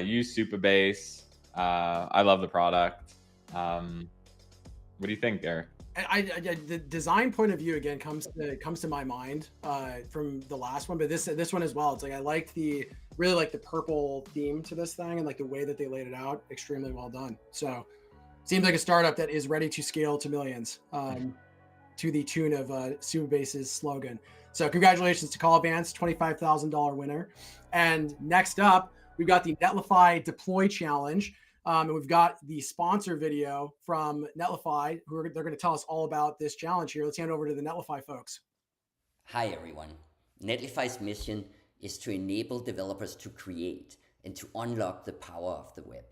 D: Use Supabase. I love the product. What do you think, Eric?
C: The design point of view again comes to my mind from the last one, but this one as well. It's like I really like the purple theme to this thing and like the way that they laid it out. Extremely well done. So seems like a startup that is ready to scale to millions to the tune of Subase's slogan. So congratulations to Callvance, $25,000 winner. And next up, we've got the Netlify Deploy Challenge. And we've got the sponsor video from Netlify, they're going to tell us all about this challenge here. Let's hand over to the Netlify folks.
L: Hi, everyone. Netlify's mission is to enable developers to create and to unlock the power of the web.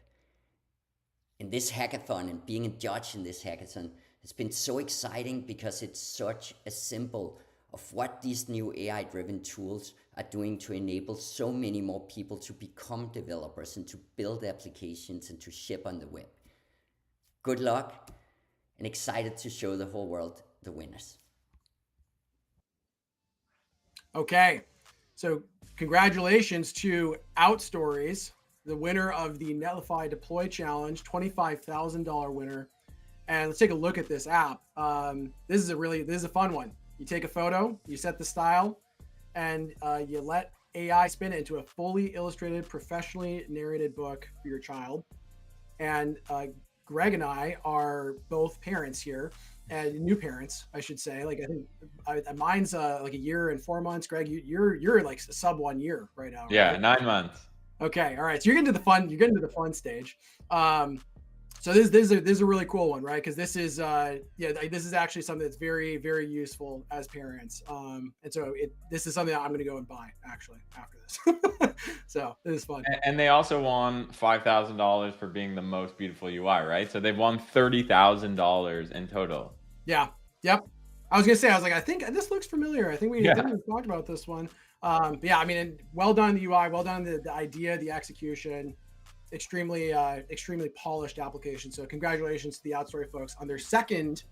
L: In this hackathon and being a judge in this hackathon has been so exciting because it's such a symbol of what these new AI-driven tools are doing to enable so many more people to become developers and to build applications and to ship on the web. Good luck, and excited to show the whole world the winners.
C: Okay, so congratulations to Outstories, the winner of the Netlify Deploy Challenge, $25,000 winner. And let's take a look at this app. This is a fun one. You take a photo, you set the style, and you let AI spin it into a fully illustrated, professionally narrated book for your child. And Greg and I are both parents here, and new parents, I should say. Like I think mine's like a year and 4 months. Greg, you're like sub 1 year right now. Right?
D: Yeah, 9 months.
C: Okay, all right. So you're getting to the fun. You're getting to the fun stage. So this is a really cool one, right? Because this is this is actually something that's very, very useful as parents. And so this is something that I'm going to go and buy actually after this. So this is fun.
D: And they also won $5,000 for being the most beautiful UI, right? So they've won $30,000 in total.
C: Yeah. Yep. I was gonna say, I think this looks familiar. I think we talked about this one. But yeah, I mean, well done the UI, well done the idea, the execution, extremely polished application. So congratulations to the Outstory folks on their second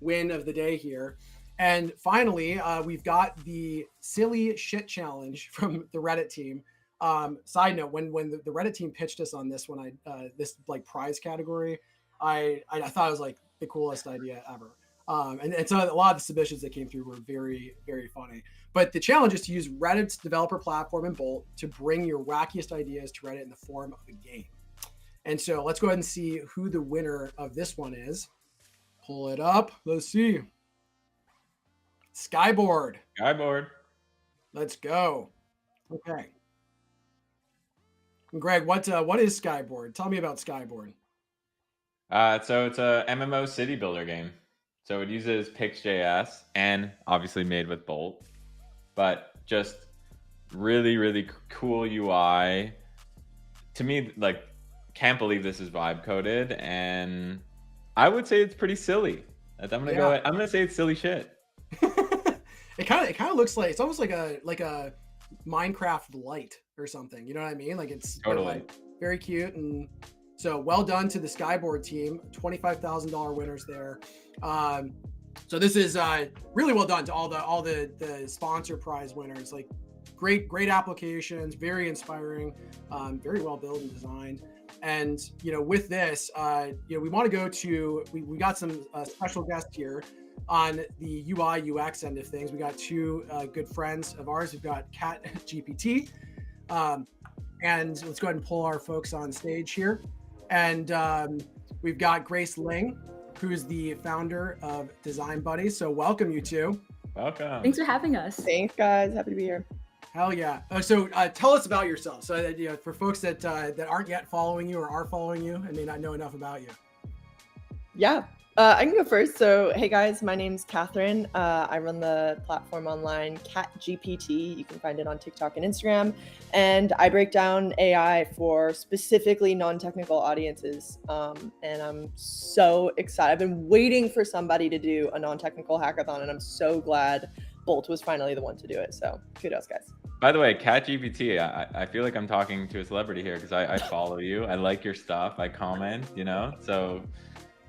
C: win of the day here. And finally, we've got the silly shit challenge from the Reddit team. Side note, when the Reddit team pitched us on this one, this like prize category, I thought it was like the coolest idea ever. And so a lot of the submissions that came through were very, very funny. But the challenge is to use Reddit's developer platform and Bolt to bring your wackiest ideas to Reddit in the form of a game. And so let's go ahead and see who the winner of this one is. Pull it up. Let's see. Skyboard.
D: Skyboard.
C: Let's go. Okay. And Greg, what is Skyboard? Tell me about Skyboard.
D: So it's a MMO city builder game. So it uses Pix.js and obviously made with Bolt, but just really, really cool UI. To me, like, can't believe this is vibe coded, and I would say it's pretty silly. I'm gonna say it's silly shit.
C: It kind of looks like, it's almost like a Minecraft Lite or something. You know what I mean? Like it's
D: totally
C: like very cute. And so well done to the Skyboard team. $25,000 winners there. So this is really well done to all the sponsor prize winners. Like great applications, very inspiring, very well built and designed. And with this, we want to go to we got some special guests here on the UI UX end of things. We got two good friends of ours. We've got Cat GPT, and let's go ahead and pull our folks on stage here. And we've got Grace Ling, who's the founder of Design Buddies. So welcome, you two.
D: Welcome.
M: Thanks for having us.
N: Thanks, guys. Happy to be here.
C: Hell yeah. So tell us about yourself. So for folks that aren't yet following you or are following you and may not know enough about you.
N: Yeah, I can go first. So, hey guys, my name's Catherine. I run the platform online Cat GPT. You can find it on TikTok and Instagram. And I break down AI for specifically non-technical audiences. And I'm so excited. I've been waiting for somebody to do a non-technical hackathon, and I'm so glad Bolt was finally the one to do it. So kudos, guys.
D: By the way, Cat GPT, I feel like I'm talking to a celebrity here because I follow you. I like your stuff. I comment, so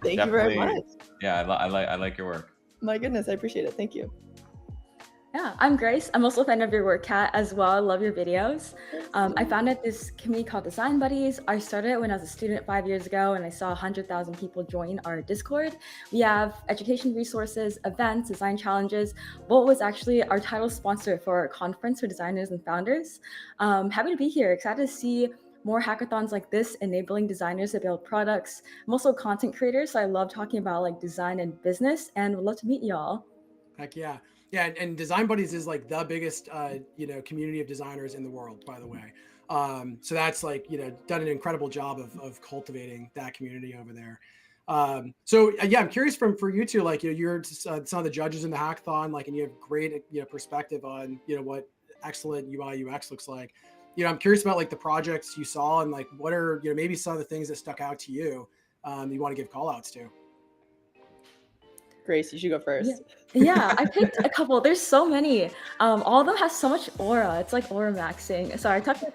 N: thank you very much.
D: Yeah, I like your work.
N: My goodness, I appreciate it. Thank you.
M: Yeah, I'm Grace. I'm also a fan of your work, Kat, as well. I love your videos. I founded this community called Design Buddies. I started it when I was a student 5 years ago, and I saw 100,000 people join our Discord. We have education resources, events, design challenges. Bolt was actually our title sponsor for our conference for designers and founders. Happy to be here. Excited to see more hackathons like this, enabling designers to build products. I'm also a content creator, so I love talking about like design and business, and would love to meet y'all.
C: Heck yeah. Yeah, and Design Buddies is like the biggest, community of designers in the world, by the way. So that's like, done an incredible job of cultivating that community over there. So yeah, I'm curious for you two, like, you're some of the judges in the hackathon, like, and you have great, perspective on, what excellent UI UX looks like. I'm curious about like the projects you saw and like what are, maybe some of the things that stuck out to you you want to give call outs to.
N: Grace, you should go first.
M: Yeah, I picked a couple. There's so many. All of them have so much aura. It's like aura maxing. Sorry, I talked about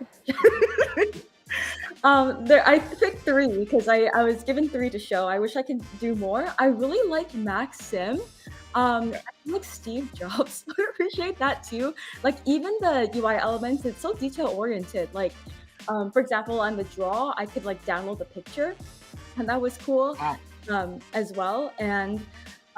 M: I picked three because I was given three to show. I wish I could do more. I really like Max Sim. I like Steve Jobs. I appreciate that too. Like even the UI elements, it's so detail oriented. Like, for example, on the draw, I could like download the picture, and that was cool as well. And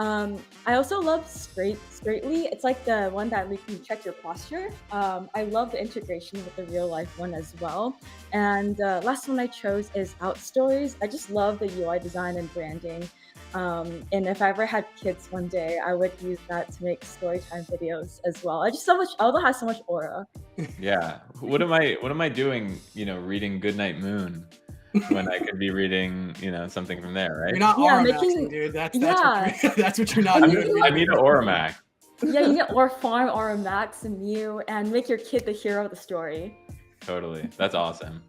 M: I also love Straightly. It's like the one that makes you check your posture. I love the integration with the real life one as well. And last one I chose is Outstories. I just love the UI design and branding. And if I ever had kids one day, I would use that to make storytime videos as well. I just so much. Although it has so much aura.
D: Yeah. What am I doing? Reading Goodnight Moon when I could be reading, something from there, right?
C: You're not
M: Yeah,
C: aura
M: making
C: maxing, dude. That's
M: yeah.
C: what that's what you're not
M: And
C: doing.
M: you
D: I need an Aura Mac.
M: Yeah, you get or farm or max and Mew and make your kid the hero of the story.
D: Totally. That's awesome.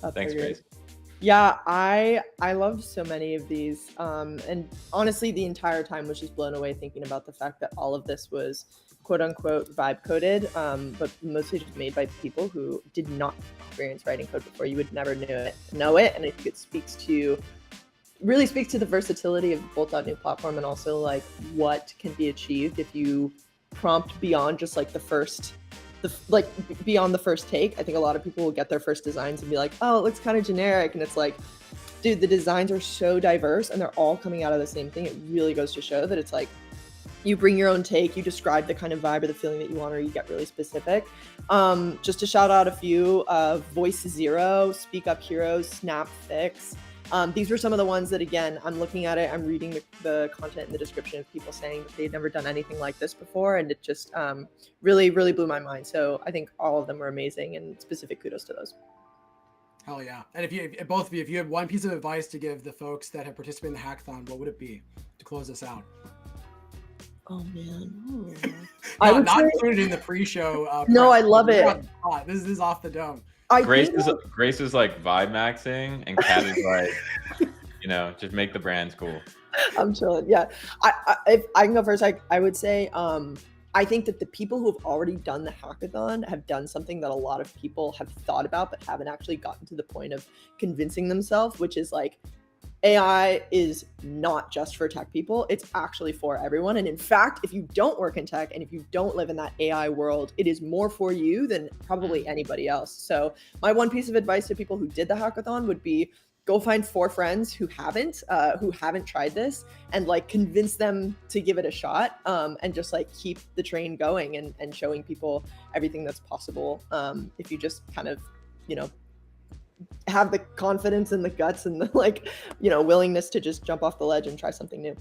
N: That's
D: Thanks,
N: so great.
D: Grace.
N: Yeah, I loved so many of these, and honestly, the entire time was just blown away thinking about the fact that all of this was "quote unquote" vibe coded, but mostly just made by people who did not experience writing code before. You would never know it, and I think it really speaks to the versatility of the Bolt.new platform, and also like what can be achieved if you prompt beyond just like beyond the first take. I think a lot of people will get their first designs and be like, oh, it looks kind of generic. And it's like, dude, the designs are so diverse and they're all coming out of the same thing. It really goes to show that it's like, you bring your own take, you describe the kind of vibe or the feeling that you want, or you get really specific. Just to shout out a few, Voice Zero, Speak Up Heroes, Snap Fix. These were some of the ones that, again, I'm looking at it, I'm reading the content in the description of people saying that they'd never done anything like this before, and it just really, really blew my mind. So I think all of them were amazing, and specific kudos to those.
C: Hell yeah. And if both of you, if you had one piece of advice to give the folks that have participated in the hackathon, what would it be to close us out?
N: Oh, man.
C: I would not put it in the pre-show.
N: No, I love it.
C: This is off the dome.
D: Grace is like vibe maxing, and Kat is like, just make the brands cool.
N: I'm chilling. Yeah. If I can go first, I would say, I think that the people who have already done the hackathon have done something that a lot of people have thought about, but haven't actually gotten to the point of convincing themselves, which is like, AI is not just for tech people. It's actually for everyone. And in fact, if you don't work in tech and if you don't live in that AI world, it is more for you than probably anybody else. So my one piece of advice to people who did the hackathon would be, go find 4 friends who haven't tried this, and like convince them to give it a shot, and just like keep the train going and showing people everything that's possible. If you just kind of, have the confidence and the guts and the willingness to just jump off the ledge and try something new.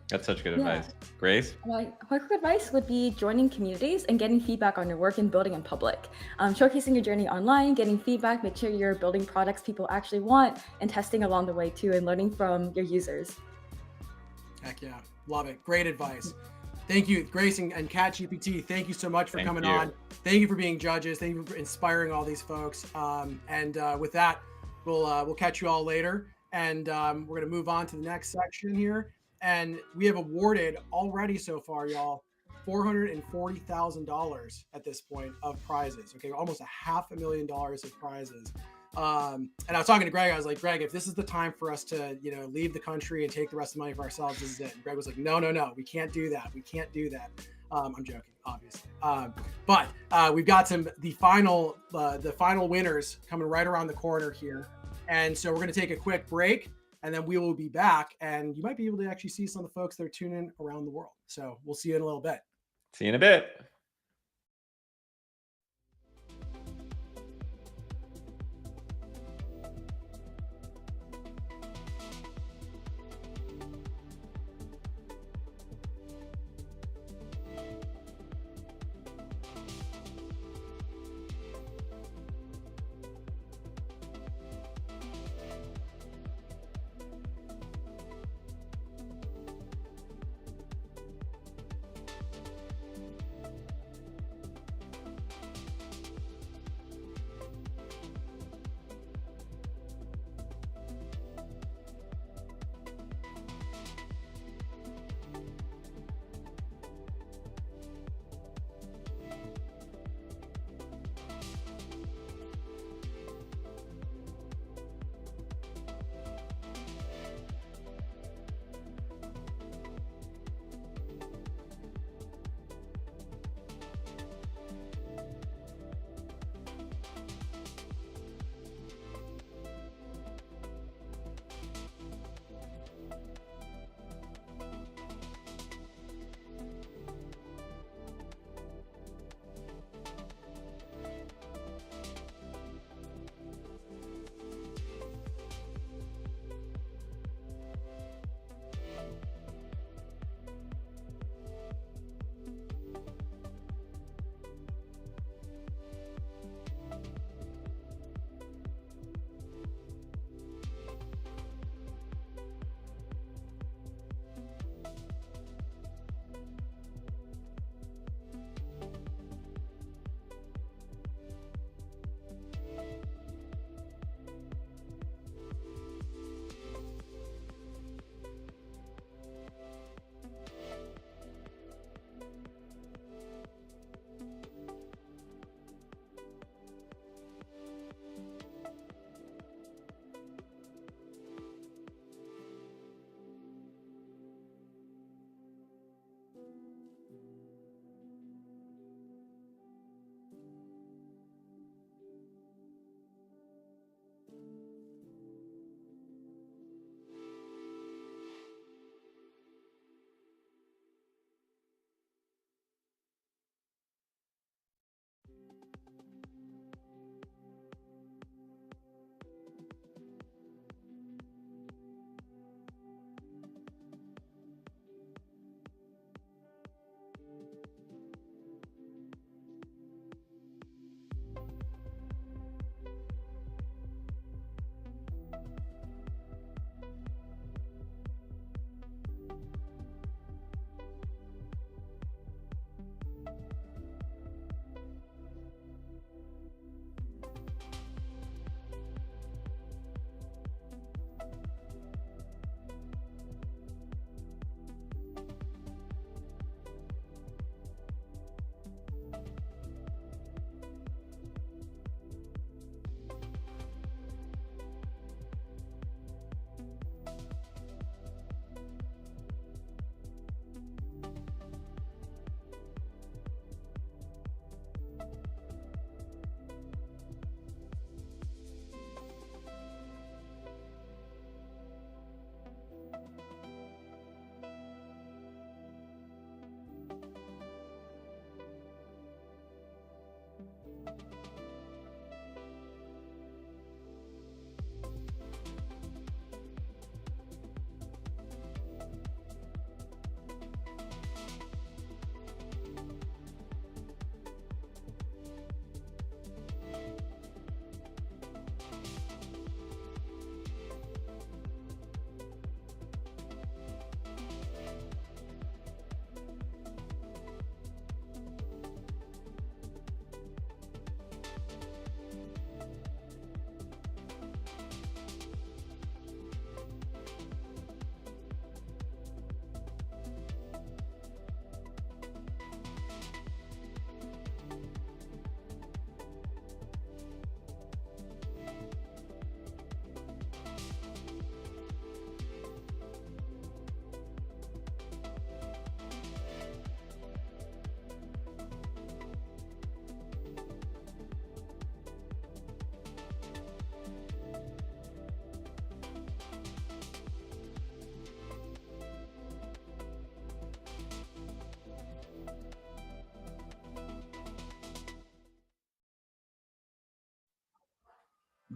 D: That's such good advice. Grace?
M: My quick advice would be joining communities and getting feedback on your work and building in public. Showcasing your journey online, getting feedback, make sure you're building products people actually want, and testing along the way too, and learning from your users.
C: Heck yeah. Love it. Great advice. Thank you, Grace and CatGPT. Thank you so much for coming on. Thank you for being judges. Thank you for inspiring all these folks. And with that, we'll catch you all later. And we're going to move on to the next section here. And we have awarded already so far, y'all, $440,000 at this point of prizes. Okay, almost $500,000 of prizes. And I was talking to Greg. I was like, Greg, if this is the time for us to, leave the country and take the rest of the money for ourselves, this is it. And Greg was like, no, we can't do that. We can't do that. I'm joking, obviously. But we've got the final winners coming right around the corner here. And so we're going to take a quick break, and then we will be back. And you might be able to actually see some of the folks that are tuning in around the world. So we'll see you in a little bit.
D: See you in a bit.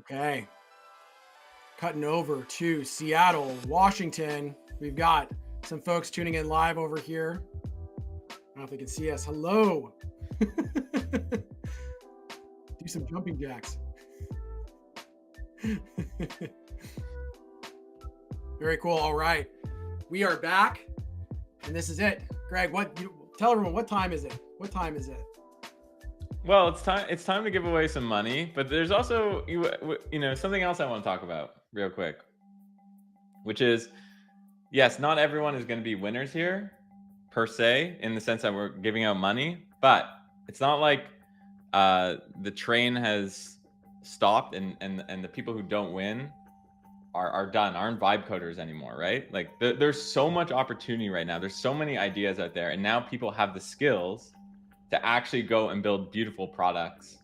C: Okay. Cutting over to Seattle, Washington. We've got some folks tuning in live over here. I don't know if they can see us. Hello. Do some jumping jacks. Very cool. All right. We are back. And this is it. Greg, tell everyone, what time is it? What time is it?
D: Well, it's time to give away some money, but there's also something else I want to talk about real quick, which is, yes, not everyone is going to be winners here per se, in the sense that we're giving out money, but it's not like the train has stopped and the people who don't win are done, aren't vibe coders anymore, right? Like there's so much opportunity right now. There's so many ideas out there, and now people have the skills to actually go and build beautiful products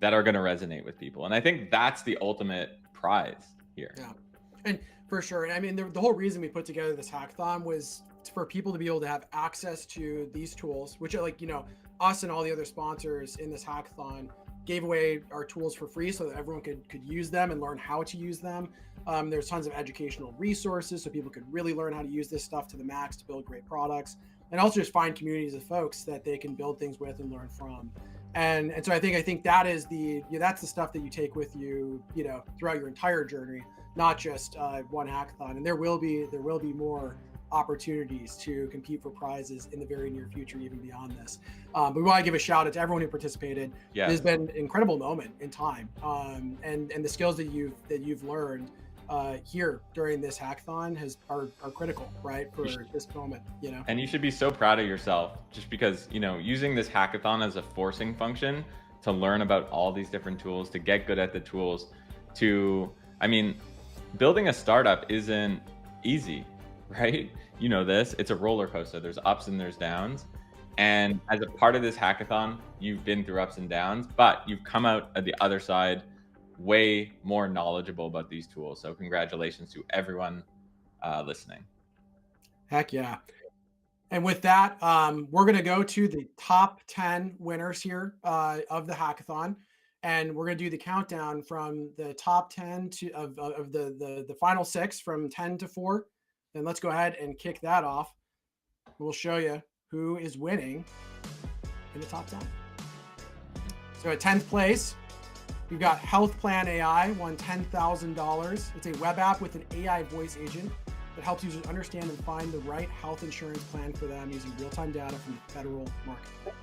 D: that are going to resonate with people. And I think that's the ultimate prize here.
C: Yeah, and for sure. And I mean, the whole reason we put together this hackathon was for people to be able to have access to these tools, which are like, us and all the other sponsors in this hackathon gave away our tools for free so that everyone could use them and learn how to use them. There's tons of educational resources so people could really learn how to use this stuff to the max to build great products, and also just find communities of folks that they can build things with and learn from. And so I think that is that's the stuff that you take with you, throughout your entire journey, not just one hackathon. And there will be more opportunities to compete for prizes in the very near future, even beyond this. But we want to give a shout out to everyone who participated.
D: Yes.
C: It has been an incredible moment in time, and the skills that you've learned here during this hackathon are critical, right, for this moment,
D: And you should be so proud of yourself, just because using this hackathon as a forcing function to learn about all these different tools, to get good at the tools, building a startup isn't easy, right? It's a roller coaster. There's ups and there's downs, and as a part of this hackathon, you've been through ups and downs, but you've come out at the other side way more knowledgeable about these tools. So congratulations to everyone listening.
C: Heck yeah. And with that, we're going to go to the top 10 winners here of the hackathon. And we're going to do the countdown from the top 10 of the final 6 from 10 to 4. Then let's go ahead and kick that off. We'll show you who is winning in the top 10. So at 10th place, we've got Health Plan AI, won $10,000. It's a web app with an AI voice agent that helps users understand and find the right health insurance plan for them using real-time data from the federal market.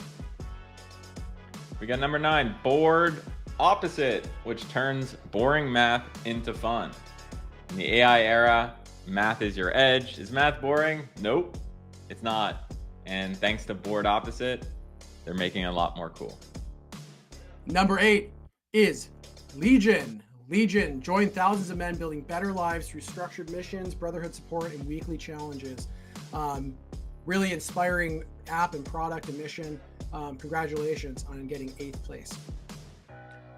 D: We got number 9, Board Opposite, which turns boring math into fun. In the AI era, math is your edge. Is math boring? Nope, it's not. And thanks to Board Opposite, they're making it a lot more cool.
C: Number 8 is Legion. Legion joined thousands of men building better lives through structured missions, brotherhood support, and weekly challenges. Really inspiring app and product and mission. Congratulations on getting 8th place.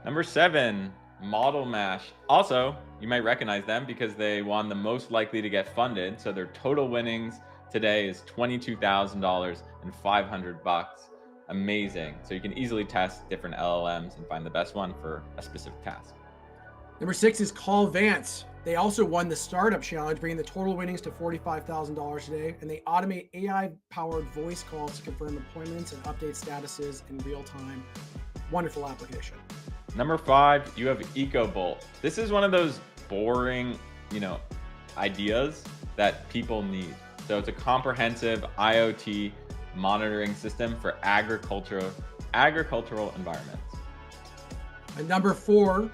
D: Number 7, Model Mash. Also, you might recognize them because they won the most likely to get funded. So their total winnings today is $22,000 and $500. amazing. So you can easily test different LLMs and find the best one for a specific task.
C: Number 6 is Call Vance. They also won the Startup Challenge, bringing the total winnings to $45,000 today. And they automate AI-powered voice calls to confirm appointments and update statuses in real time. Wonderful application.
D: Number 5, you have EcoBolt. This is one of those boring, ideas that people need. So it's a comprehensive IoT monitoring system for agricultural environments.
C: And number 4,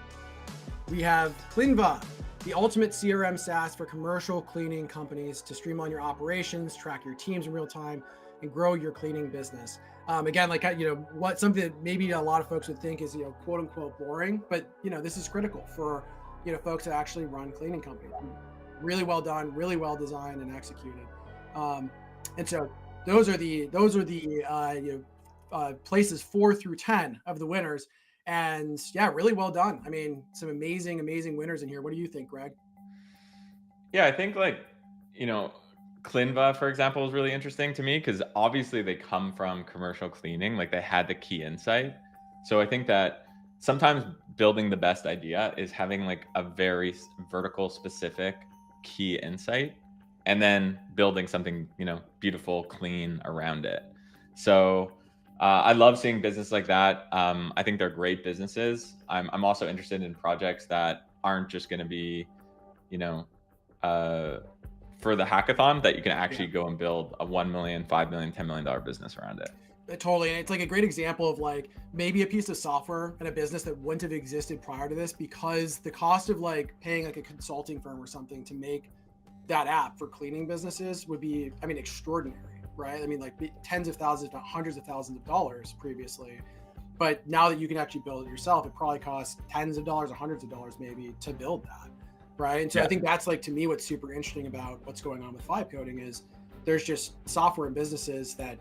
C: we have Clinva, the ultimate CRM SaaS for commercial cleaning companies to streamline your operations, track your teams in real time, and grow your cleaning business. Again, what something that maybe a lot of folks would think is, quote unquote boring, but this is critical for, folks that actually run cleaning companies. Really well done, really well designed and executed. And so those are the places 4 through 10 of the winners. And yeah, really well done. I mean, some amazing winners in here. What do you think, Greg?
D: Yeah, I think Clinva, for example, is really interesting to me because obviously they come from commercial cleaning, like they had the key insight. So I think that sometimes building the best idea is having like a very vertical specific key insight and then building something, beautiful, clean around it. So I love seeing business like that. I think they're great businesses. I'm also interested in projects that aren't just going to be, for the hackathon, that you can actually go and build a $1 million, $5 million, $10 million business around it.
C: Totally. And it's like a great example of like maybe a piece of software and a business that wouldn't have existed prior to this because the cost of like paying like a consulting firm or something to make that app for cleaning businesses would be, extraordinary, right? Like tens of thousands, if not hundreds of thousands of dollars previously. But now that you can actually build it yourself, it probably costs tens of dollars or hundreds of dollars maybe to build that. Right. And so I think that's like, to me, what's super interesting about what's going on with vibe coding is there's just software and businesses that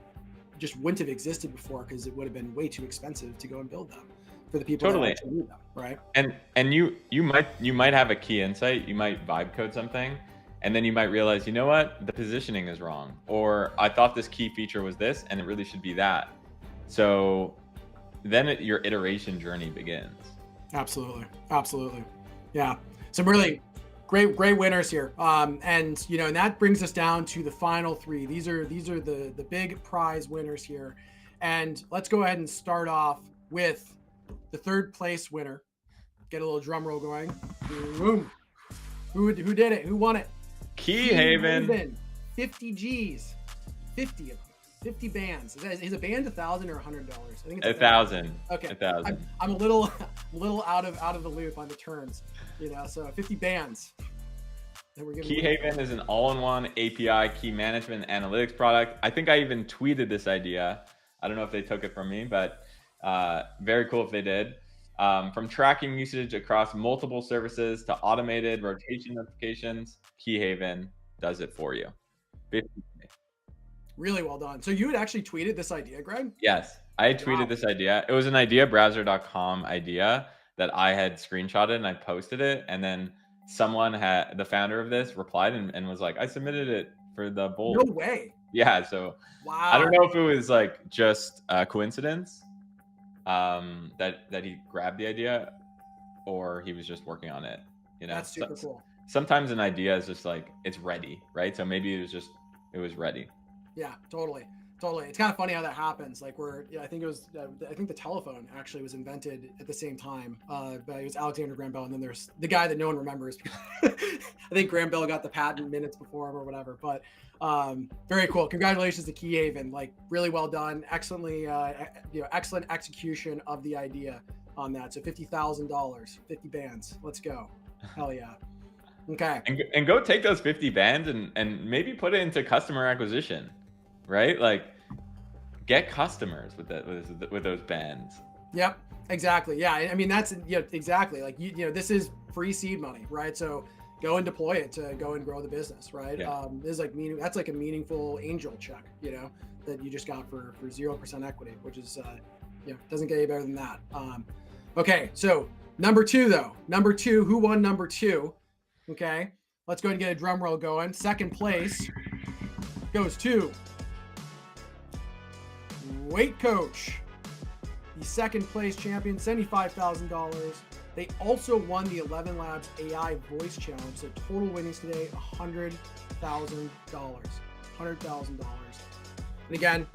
C: just wouldn't have existed before because it would have been way too expensive to go and build them for the people that actually need them. Right.
D: And you might have a key insight. You might vibe code something and then you might realize, the positioning is wrong, or I thought this key feature was this and it really should be that. So then your iteration journey begins.
C: Absolutely. Yeah. Some really great winners here. And that brings us down to the final 3. These are the big prize winners here. And let's go ahead and start off with the 3rd place winner. Get a little drum roll going. Boom. Who did it? Who won it?
D: Keyhaven.
C: 50 G's. 50 of them. 50 bands. Is a band $1,000 or $100? I think it's
D: $1,000.
C: Okay.
D: 1,000.
C: I'm a little out of the loop on the terms, So 50 bands.
D: Keyhaven is an all-in-one API key management analytics product. I think I even tweeted this idea. I don't know if they took it from me, but very cool if they did. From tracking usage across multiple services to automated rotation notifications, Keyhaven does it for you. 50.
C: Really well done. So you had actually tweeted this idea, Greg?
D: Yes, I tweeted this idea. It was an ideabrowser.com idea that I had screenshotted and I posted it. And then the founder of this replied and was like, I submitted it for the Bolt.
C: No way.
D: Yeah. So
C: wow.
D: I don't know if it was like just a coincidence that he grabbed the idea or he was just working on it.
C: That's super cool.
D: Sometimes an idea is just like, it's ready, right? So maybe it was ready.
C: Yeah, totally. It's kind of funny how that happens. Like I think the telephone actually was invented at the same time. But it was Alexander Graham Bell, and then there's the guy that no one remembers. I think Graham Bell got the patent minutes before him or whatever. But very cool. Congratulations to Keyhaven. Like really well done. Excellently, excellent execution of the idea on that. So $50,000, 50 bands. Let's go. Hell yeah. Okay.
D: And go take those 50 bands and maybe put it into customer acquisition, right? Like get customers with those bands.
C: Yep, exactly. Yeah, that's exactly like this is free seed money, right? So go and deploy it to go and grow the business, right?
D: Yeah.
C: This is like that's like a meaningful angel check, that you just got for 0% equity, which is doesn't get any better than that. Okay, so number 2 though. Number 2, who won number 2? Okay, let's go ahead and get a drum roll going. Second place goes to Weight Coach, the second place champion, $75,000. They also won the 11 Labs AI Voice Challenge. So total winnings today, $100,000. $100,000. And again,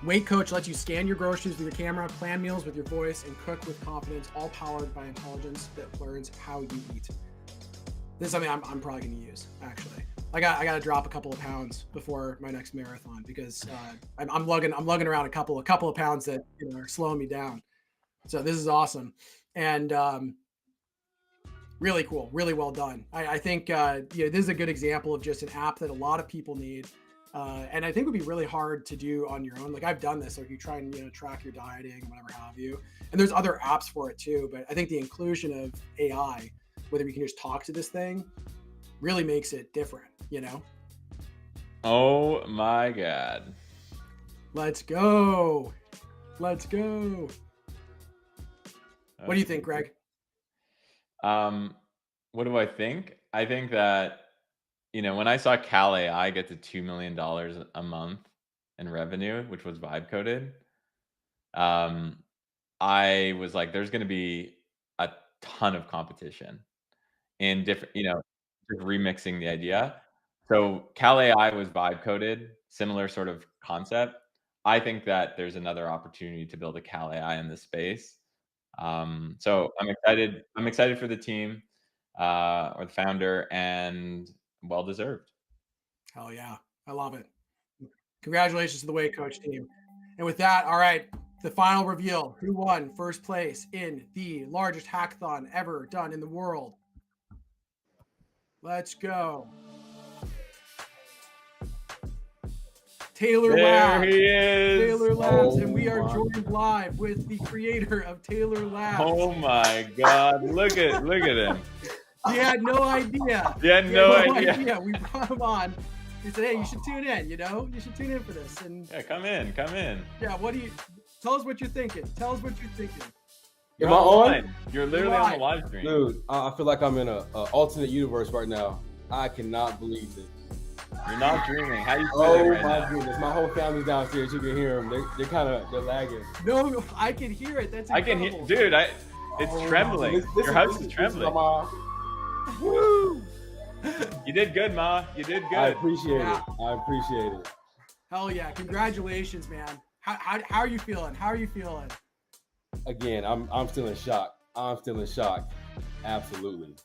C: Weight Coach lets you scan your groceries with your camera, plan meals with your voice, and cook with confidence, all powered by intelligence that learns how you eat. This is something I'm probably going to use, actually. I got to drop a couple of pounds before my next marathon because I'm lugging around a couple of pounds that are slowing me down. So this is awesome, and really cool, really well done. I think this is a good example of just an app that a lot of people need, and I think would be really hard to do on your own. Like I've done this, like you try and track your dieting and whatever have you, and there's other apps for it too. But I think the inclusion of AI, whether you can just talk to this thing, really makes it different.
D: Oh my God.
C: Let's go. Let's go. What do you think, Greg?
D: What do I think? I think that, when I saw Cal AI get to $2 million a month in revenue, which was vibe coded, I was like, there's going to be a ton of competition in different, just remixing the idea. So Cal AI was vibe coded, similar sort of concept. I think that there's another opportunity to build a Cal AI in this space. So I'm excited. I'm excited for the team or the founder, and well deserved.
C: Hell yeah, I love it. Congratulations to the Weight Coach team. And with that, all right, the final reveal: who won first place in the largest hackathon ever done in the world? Let's go. Taylor
D: There
C: Labs.
D: he is.
C: Taylor Labs, and we are joined live with the creator of Taylor Labs.
D: Oh my God! Look at him.
C: He had no idea.
D: He had no idea.
C: We brought him on. He said, "Hey, you should tune in. You should tune in for this." And
D: yeah, come in.
C: Yeah, tell us what you're thinking? Tell us what you're thinking.
D: You're on? You're literally on the live stream.
O: Dude, I feel like I'm in an alternate universe right now. I cannot believe this.
D: You're not dreaming. How you
O: feeling
D: right
O: my
D: now?
O: goodness. My whole family's downstairs. You can hear them. They're lagging.
C: No, I can hear it. That's incredible.
D: I can hear, dude. It's trembling. Your house is trembling.
C: Woo!
D: You did good, Ma. You did good.
O: I appreciate it. I appreciate it.
C: Hell yeah! Congratulations, man. How are you feeling? How are you feeling?
O: Again, I'm still in shock. Absolutely.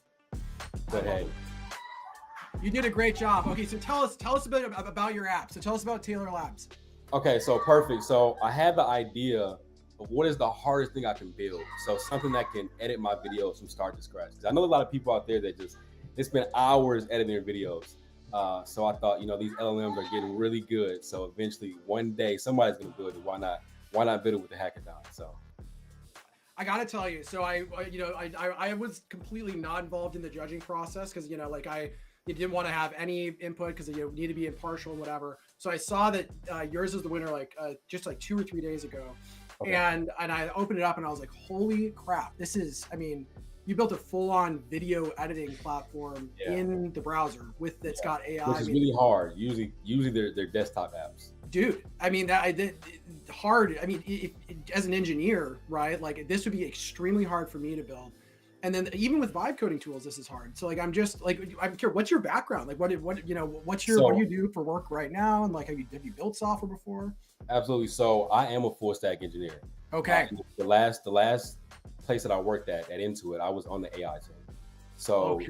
O: But hey.
C: You did a great job. Okay, so tell us a bit about your app. So tell us about Taylor Labs.
O: Okay, so perfect. So I had the idea of what is the hardest thing I can build. So something that can edit my videos from start to scratch. Because I know a lot of people out there that they spend hours editing their videos. So I thought, these LLMs are getting really good. So eventually, one day, somebody's gonna build it. Why not build it with the hackathon? So.
C: I gotta tell you, so I was completely not involved in the judging process because you didn't want to have any input because you need to be impartial and whatever. So I saw that yours is the winner just 2 or 3 days ago, okay. and I opened it up and I was like, holy crap! This is, you built a full-on video editing platform in the browser that's got AI,
O: which is really hard. Usually their desktop apps.
C: Dude, hard. As an engineer, right? This would be extremely hard for me to build. And then even with vibe coding tools, this is hard. So I'm just I'm curious, what's your background? What do you do for work right now? And have you built software before?
O: Absolutely. So I am a full stack engineer.
C: Okay.
O: The last place that I worked at Intuit, I was on the AI team. So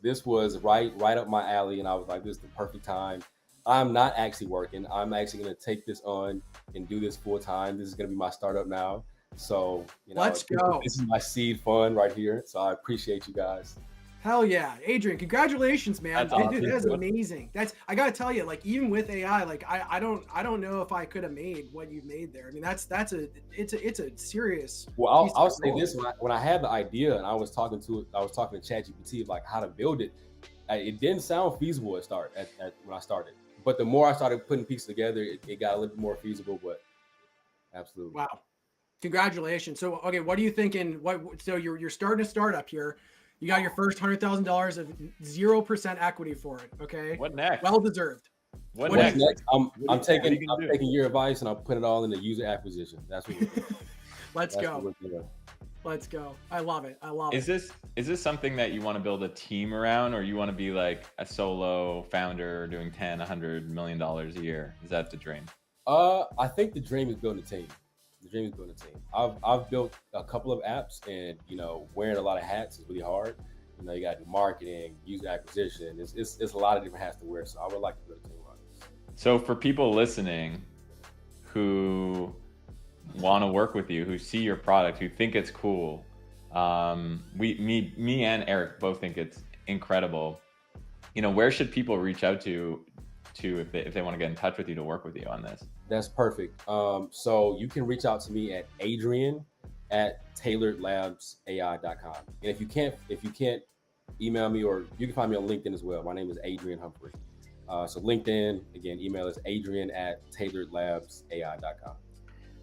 O: this was right up my alley, and I was like, this is the perfect time. I'm not actually working. I'm actually going to take this on and do this full time. This is going to be my startup now. So,
C: let's go.
O: This is my seed fund right here. So I appreciate you guys.
C: Hell yeah. Adrian, congratulations, man.
O: Awesome.
C: Dude, that's amazing. I got to tell you, even with AI, I don't know if I could have made what you made there. It's a serious.
O: Well, I'll say this, when I had the idea and I was talking to ChatGPT like how to build it, it didn't sound feasible when I started. But the more I started putting pieces together, it got a little bit more feasible, but absolutely.
C: Wow. Congratulations. So, okay, what are you thinking? So you're starting a startup here. You got your first $100,000 of 0% equity for it. Okay.
D: What next?
C: Well deserved.
D: What
O: What's
D: next?
O: next? I'm
D: What are you
O: taking
D: gonna do?
O: taking your advice and I'll put it all in the user acquisition. That's what we're doing.
C: Let's
O: That's
C: go.
O: what we're doing.
C: Let's go. I love it. I love
D: Is
C: it.
D: this something that you want to build a team around, or you want to be like a solo founder doing 10, $100 million a year? Is that the dream?
O: I think the dream is building a team. The dream is building a team. I've built a couple of apps, and wearing a lot of hats is really hard. You got to do marketing, user acquisition. It's a lot of different hats to wear. So I would like to build a team around this.
D: So for people listening who want to work with you, who see your product, who think it's cool, me and Eric both think it's incredible. Where should people reach out to if they want to get in touch with you to work with you on this?
O: That's perfect. So you can reach out to me at adrian@tailoredlabsai.com. And if you can't email me, or you can find me on LinkedIn as well. My name is Adrian Humphrey. So LinkedIn, again, email is adrian@tailoredlabsai.com.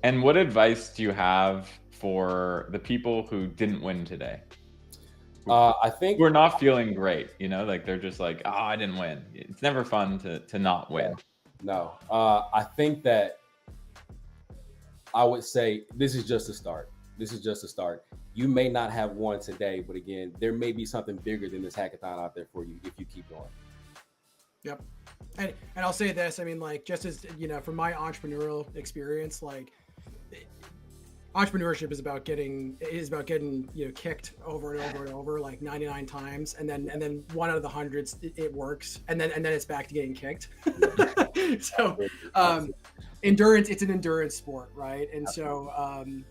D: And what advice do you have for the people who didn't win today?
O: I think
D: we're not feeling great, like they're just like, oh, I didn't win. It's never fun to not win.
O: No, I think that I would say this is just a start. This is just a start. You may not have won today, but again, there may be something bigger than this hackathon out there for you if you keep going.
C: Yep. And I'll say this, I mean, like, just as, from my entrepreneurial experience, like, entrepreneurship is about getting kicked over and over and over, like 99 times, and then one out of the hundreds it works, and then it's back to getting kicked. So endurance, it's an endurance sport, right? And so and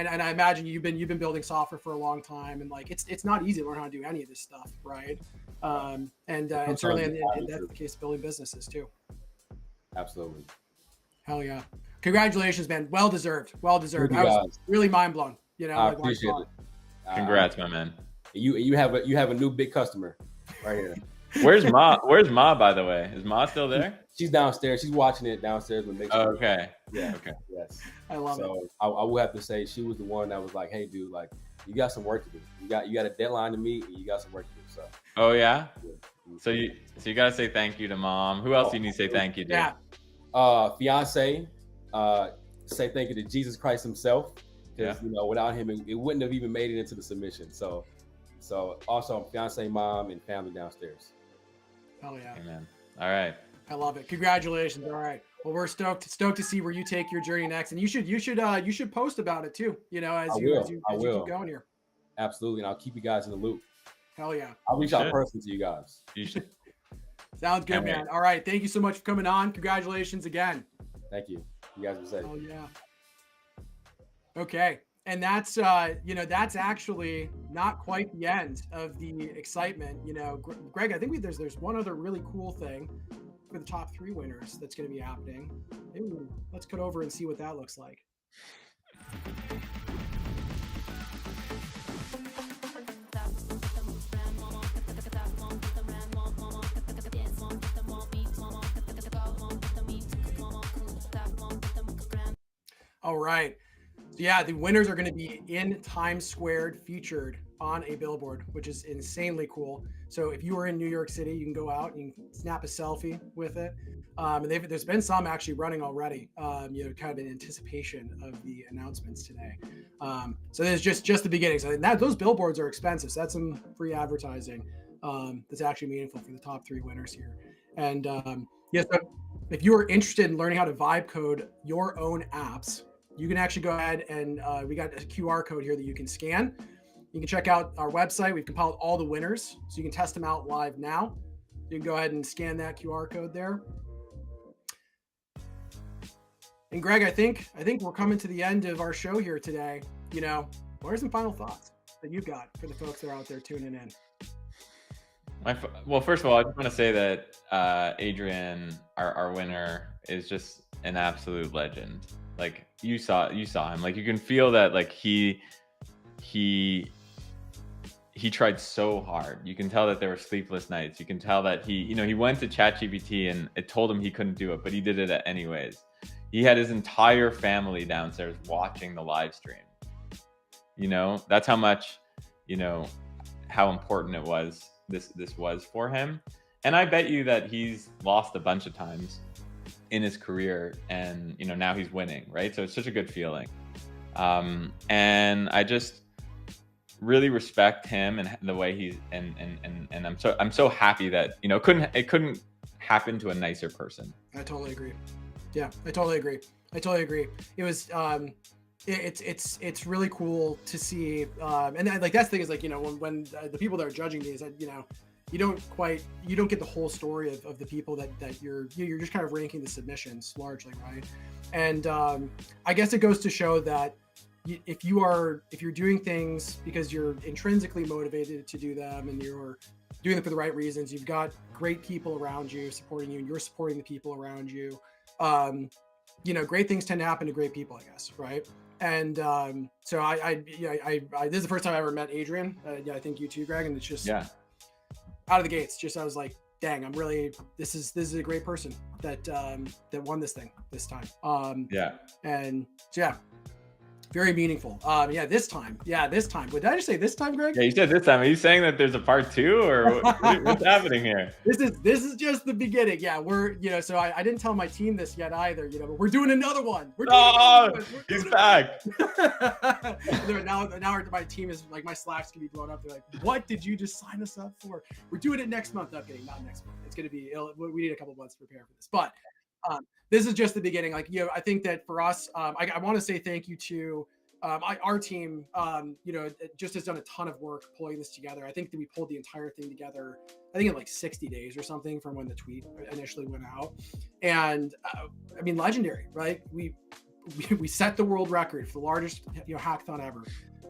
C: I imagine you've been building software for a long time, and like it's not easy to learn how to do any of this stuff, right? And certainly that's the case building businesses too.
O: Absolutely.
C: Hell yeah. Congratulations, man. Well deserved. Well deserved. I was really mind blown.
O: I appreciate it.
D: Congrats, my man.
O: You have a new big customer right here.
D: Where's Ma? Where's Ma, by the way? Is Ma still there?
O: She's downstairs. She's watching it downstairs.
D: Okay.
O: Yeah.
D: Okay.
O: Yes.
C: I love it.
O: So I will have to say she was the one that was like, "Hey, dude, like you got some work to do. You got a deadline to meet, and you got some work to do." So.
D: Oh yeah. So you got to say thank you to Mom. Who else do you need to say thank you to?
C: Yeah.
O: Fiance. Say thank you to Jesus Christ himself, because without him it wouldn't have even made it into the submission. So also fiance, mom, and family downstairs.
C: Hell yeah.
D: Amen. All right.
C: I love it. Congratulations. All right. Well, we're stoked to see where you take your journey next, and you should post about it too. As you keep going here.
O: Absolutely, and I'll keep you guys in the loop.
C: Hell yeah.
O: I'll reach out personally to you guys.
D: You should.
C: Sounds good, man. All right. Thank you so much for coming on. Congratulations again.
O: Thank you. You guys are safe.
C: Oh yeah. Okay. And that's that's actually not quite the end of the excitement. Greg, I think there's one other really cool thing for the top 3 winners that's going to be happening. Ooh, let's cut over and see what that looks like. All right. So yeah, the winners are going to be in Times Square, featured on a billboard, which is insanely cool. So if you are in New York City, you can go out and you can snap a selfie with it. And there's been some actually running already, kind of in anticipation of the announcements today. So there's just the beginning. So those billboards are expensive. So that's some free advertising that's actually meaningful for the top 3 winners here. And so if you are interested in learning how to vibe code your own apps, you can actually go ahead and we got a QR code here that you can scan. You can check out our website. We've compiled all the winners, so you can test them out live now. You can go ahead and scan that QR code there. And Greg, I think we're coming to the end of our show here today. What are some final thoughts that you've got for the folks that are out there tuning in?
D: Well, first of all, I just want to say that Adrian, our winner, is just an absolute legend. Like you saw him. Like you can feel that. Like he tried so hard. You can tell that there were sleepless nights. You can tell that he went to ChatGPT and it told him he couldn't do it, but he did it anyways. He had his entire family downstairs watching the live stream. That's how much, how important it was. This was for him. And I bet you that he's lost a bunch of times in his career, and now he's winning, right? So it's such a good feeling. And I just really respect him and the way he's and I'm so happy that it couldn't happen to a nicer person.
C: I totally agree. Yeah, I totally agree. It was it's really cool to see, and like that's the thing is like when the people that are judging these, you don't get the whole story of the people that you're just kind of ranking the submissions largely, right? And I guess it goes to show that if you're doing things because you're intrinsically motivated to do them and you're doing them for the right reasons, you've got great people around you supporting you and you're supporting the people around you, great things tend to happen to great people, I guess, right? And so I this is the first time I ever met Adrian. I think you too, Greg, and it's just out of the gates, I was like, dang, I'm really, this is a great person that won this thing this time. And so, yeah, very meaningful. This time. What did I just say this time, Greg?
D: Yeah, you said this time. Are you saying that there's a part 2 or what's happening here?
C: This is just the beginning. Yeah, we're so I didn't tell my team this yet either. But we're doing another one.
D: He's back.
C: now my team is like, my Slacks can be blown up. They're like, what did you just sign us up for? We're doing it next month. I'm kidding, not next month. It's gonna be. We need a couple months to prepare for this, but. This is just the beginning. Like, I think that for us, I want to say thank you to our team. It just has done a ton of work pulling this together. I think that we pulled the entire thing together, I think in like 60 days or something from when the tweet initially went out. And legendary, right? We set the world record for the largest hackathon ever.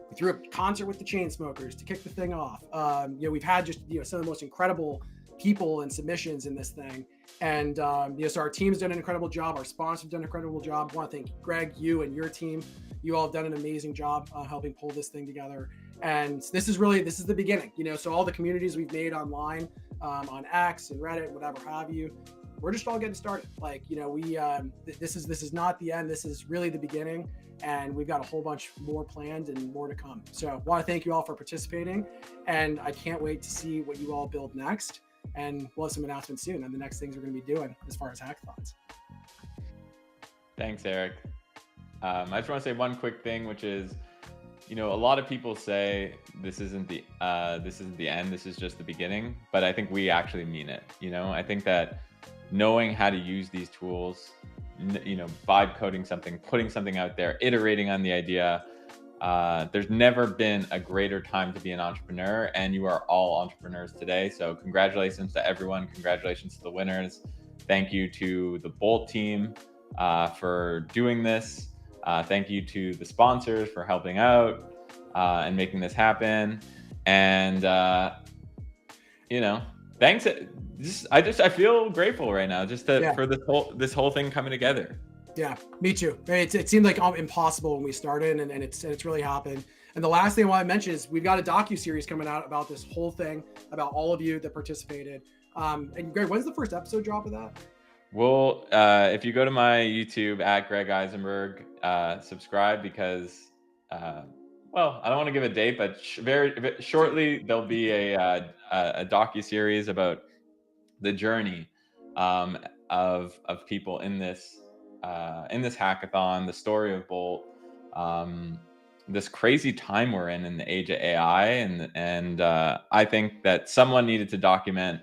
C: We threw a concert with the Chainsmokers to kick the thing off. We've had just some of the most incredible people and submissions in this thing. And so our team's done an incredible job. Our sponsors have done an incredible job. I want to thank Greg, you and your team. You all have done an amazing job helping pull this thing together. And this is the beginning. So all the communities we've made online, on X and Reddit, whatever have you, we're just all getting started. Like, this is not the end. This is really the beginning. And we've got a whole bunch more planned and more to come. So I want to thank you all for participating. And I can't wait to see what you all build next. And we'll have some announcements soon on the next things we're going to be doing as far as hackathons.
D: Thanks, Eric. I just want to say one quick thing, which is, a lot of people say this isn't the end. This is just the beginning. But I think we actually mean it. I think that knowing how to use these tools, vibe coding something, putting something out there, iterating on the idea. There's never been a greater time to be an entrepreneur, and you are all entrepreneurs today. So congratulations to everyone. Congratulations to the winners. Thank you to the Bolt team for doing this. Thank you to the sponsors for helping out and making this happen. And, thanks. I feel grateful right now for this whole thing coming together.
C: Yeah, me too. It seemed like impossible when we started, and it's really happened. And the last thing I want to mention is we've got a docu-series coming out about this whole thing, about all of you that participated. And Greg, when's the first episode drop of that?
D: Well, if you go to my YouTube at Greg Eisenberg, subscribe because, I don't want to give a date, but very shortly there'll be a docu-series about the journey of people in this hackathon, the story of Bolt, this crazy time we're in the age of AI, and I think that someone needed to document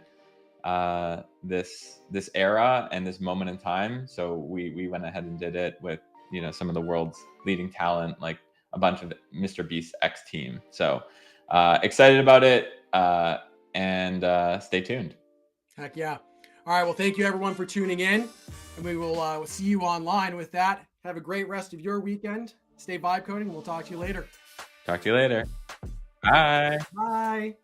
D: this era and this moment in time. So we went ahead and did it with some of the world's leading talent, like a bunch of Mr. Beast's X team. So excited about it, and stay tuned.
C: Heck yeah. All right. Well, thank you everyone for tuning in, and we will see you online with that. Have a great rest of your weekend. Stay vibe coding. We'll talk to you later.
D: Talk to you later. Bye.
C: Bye.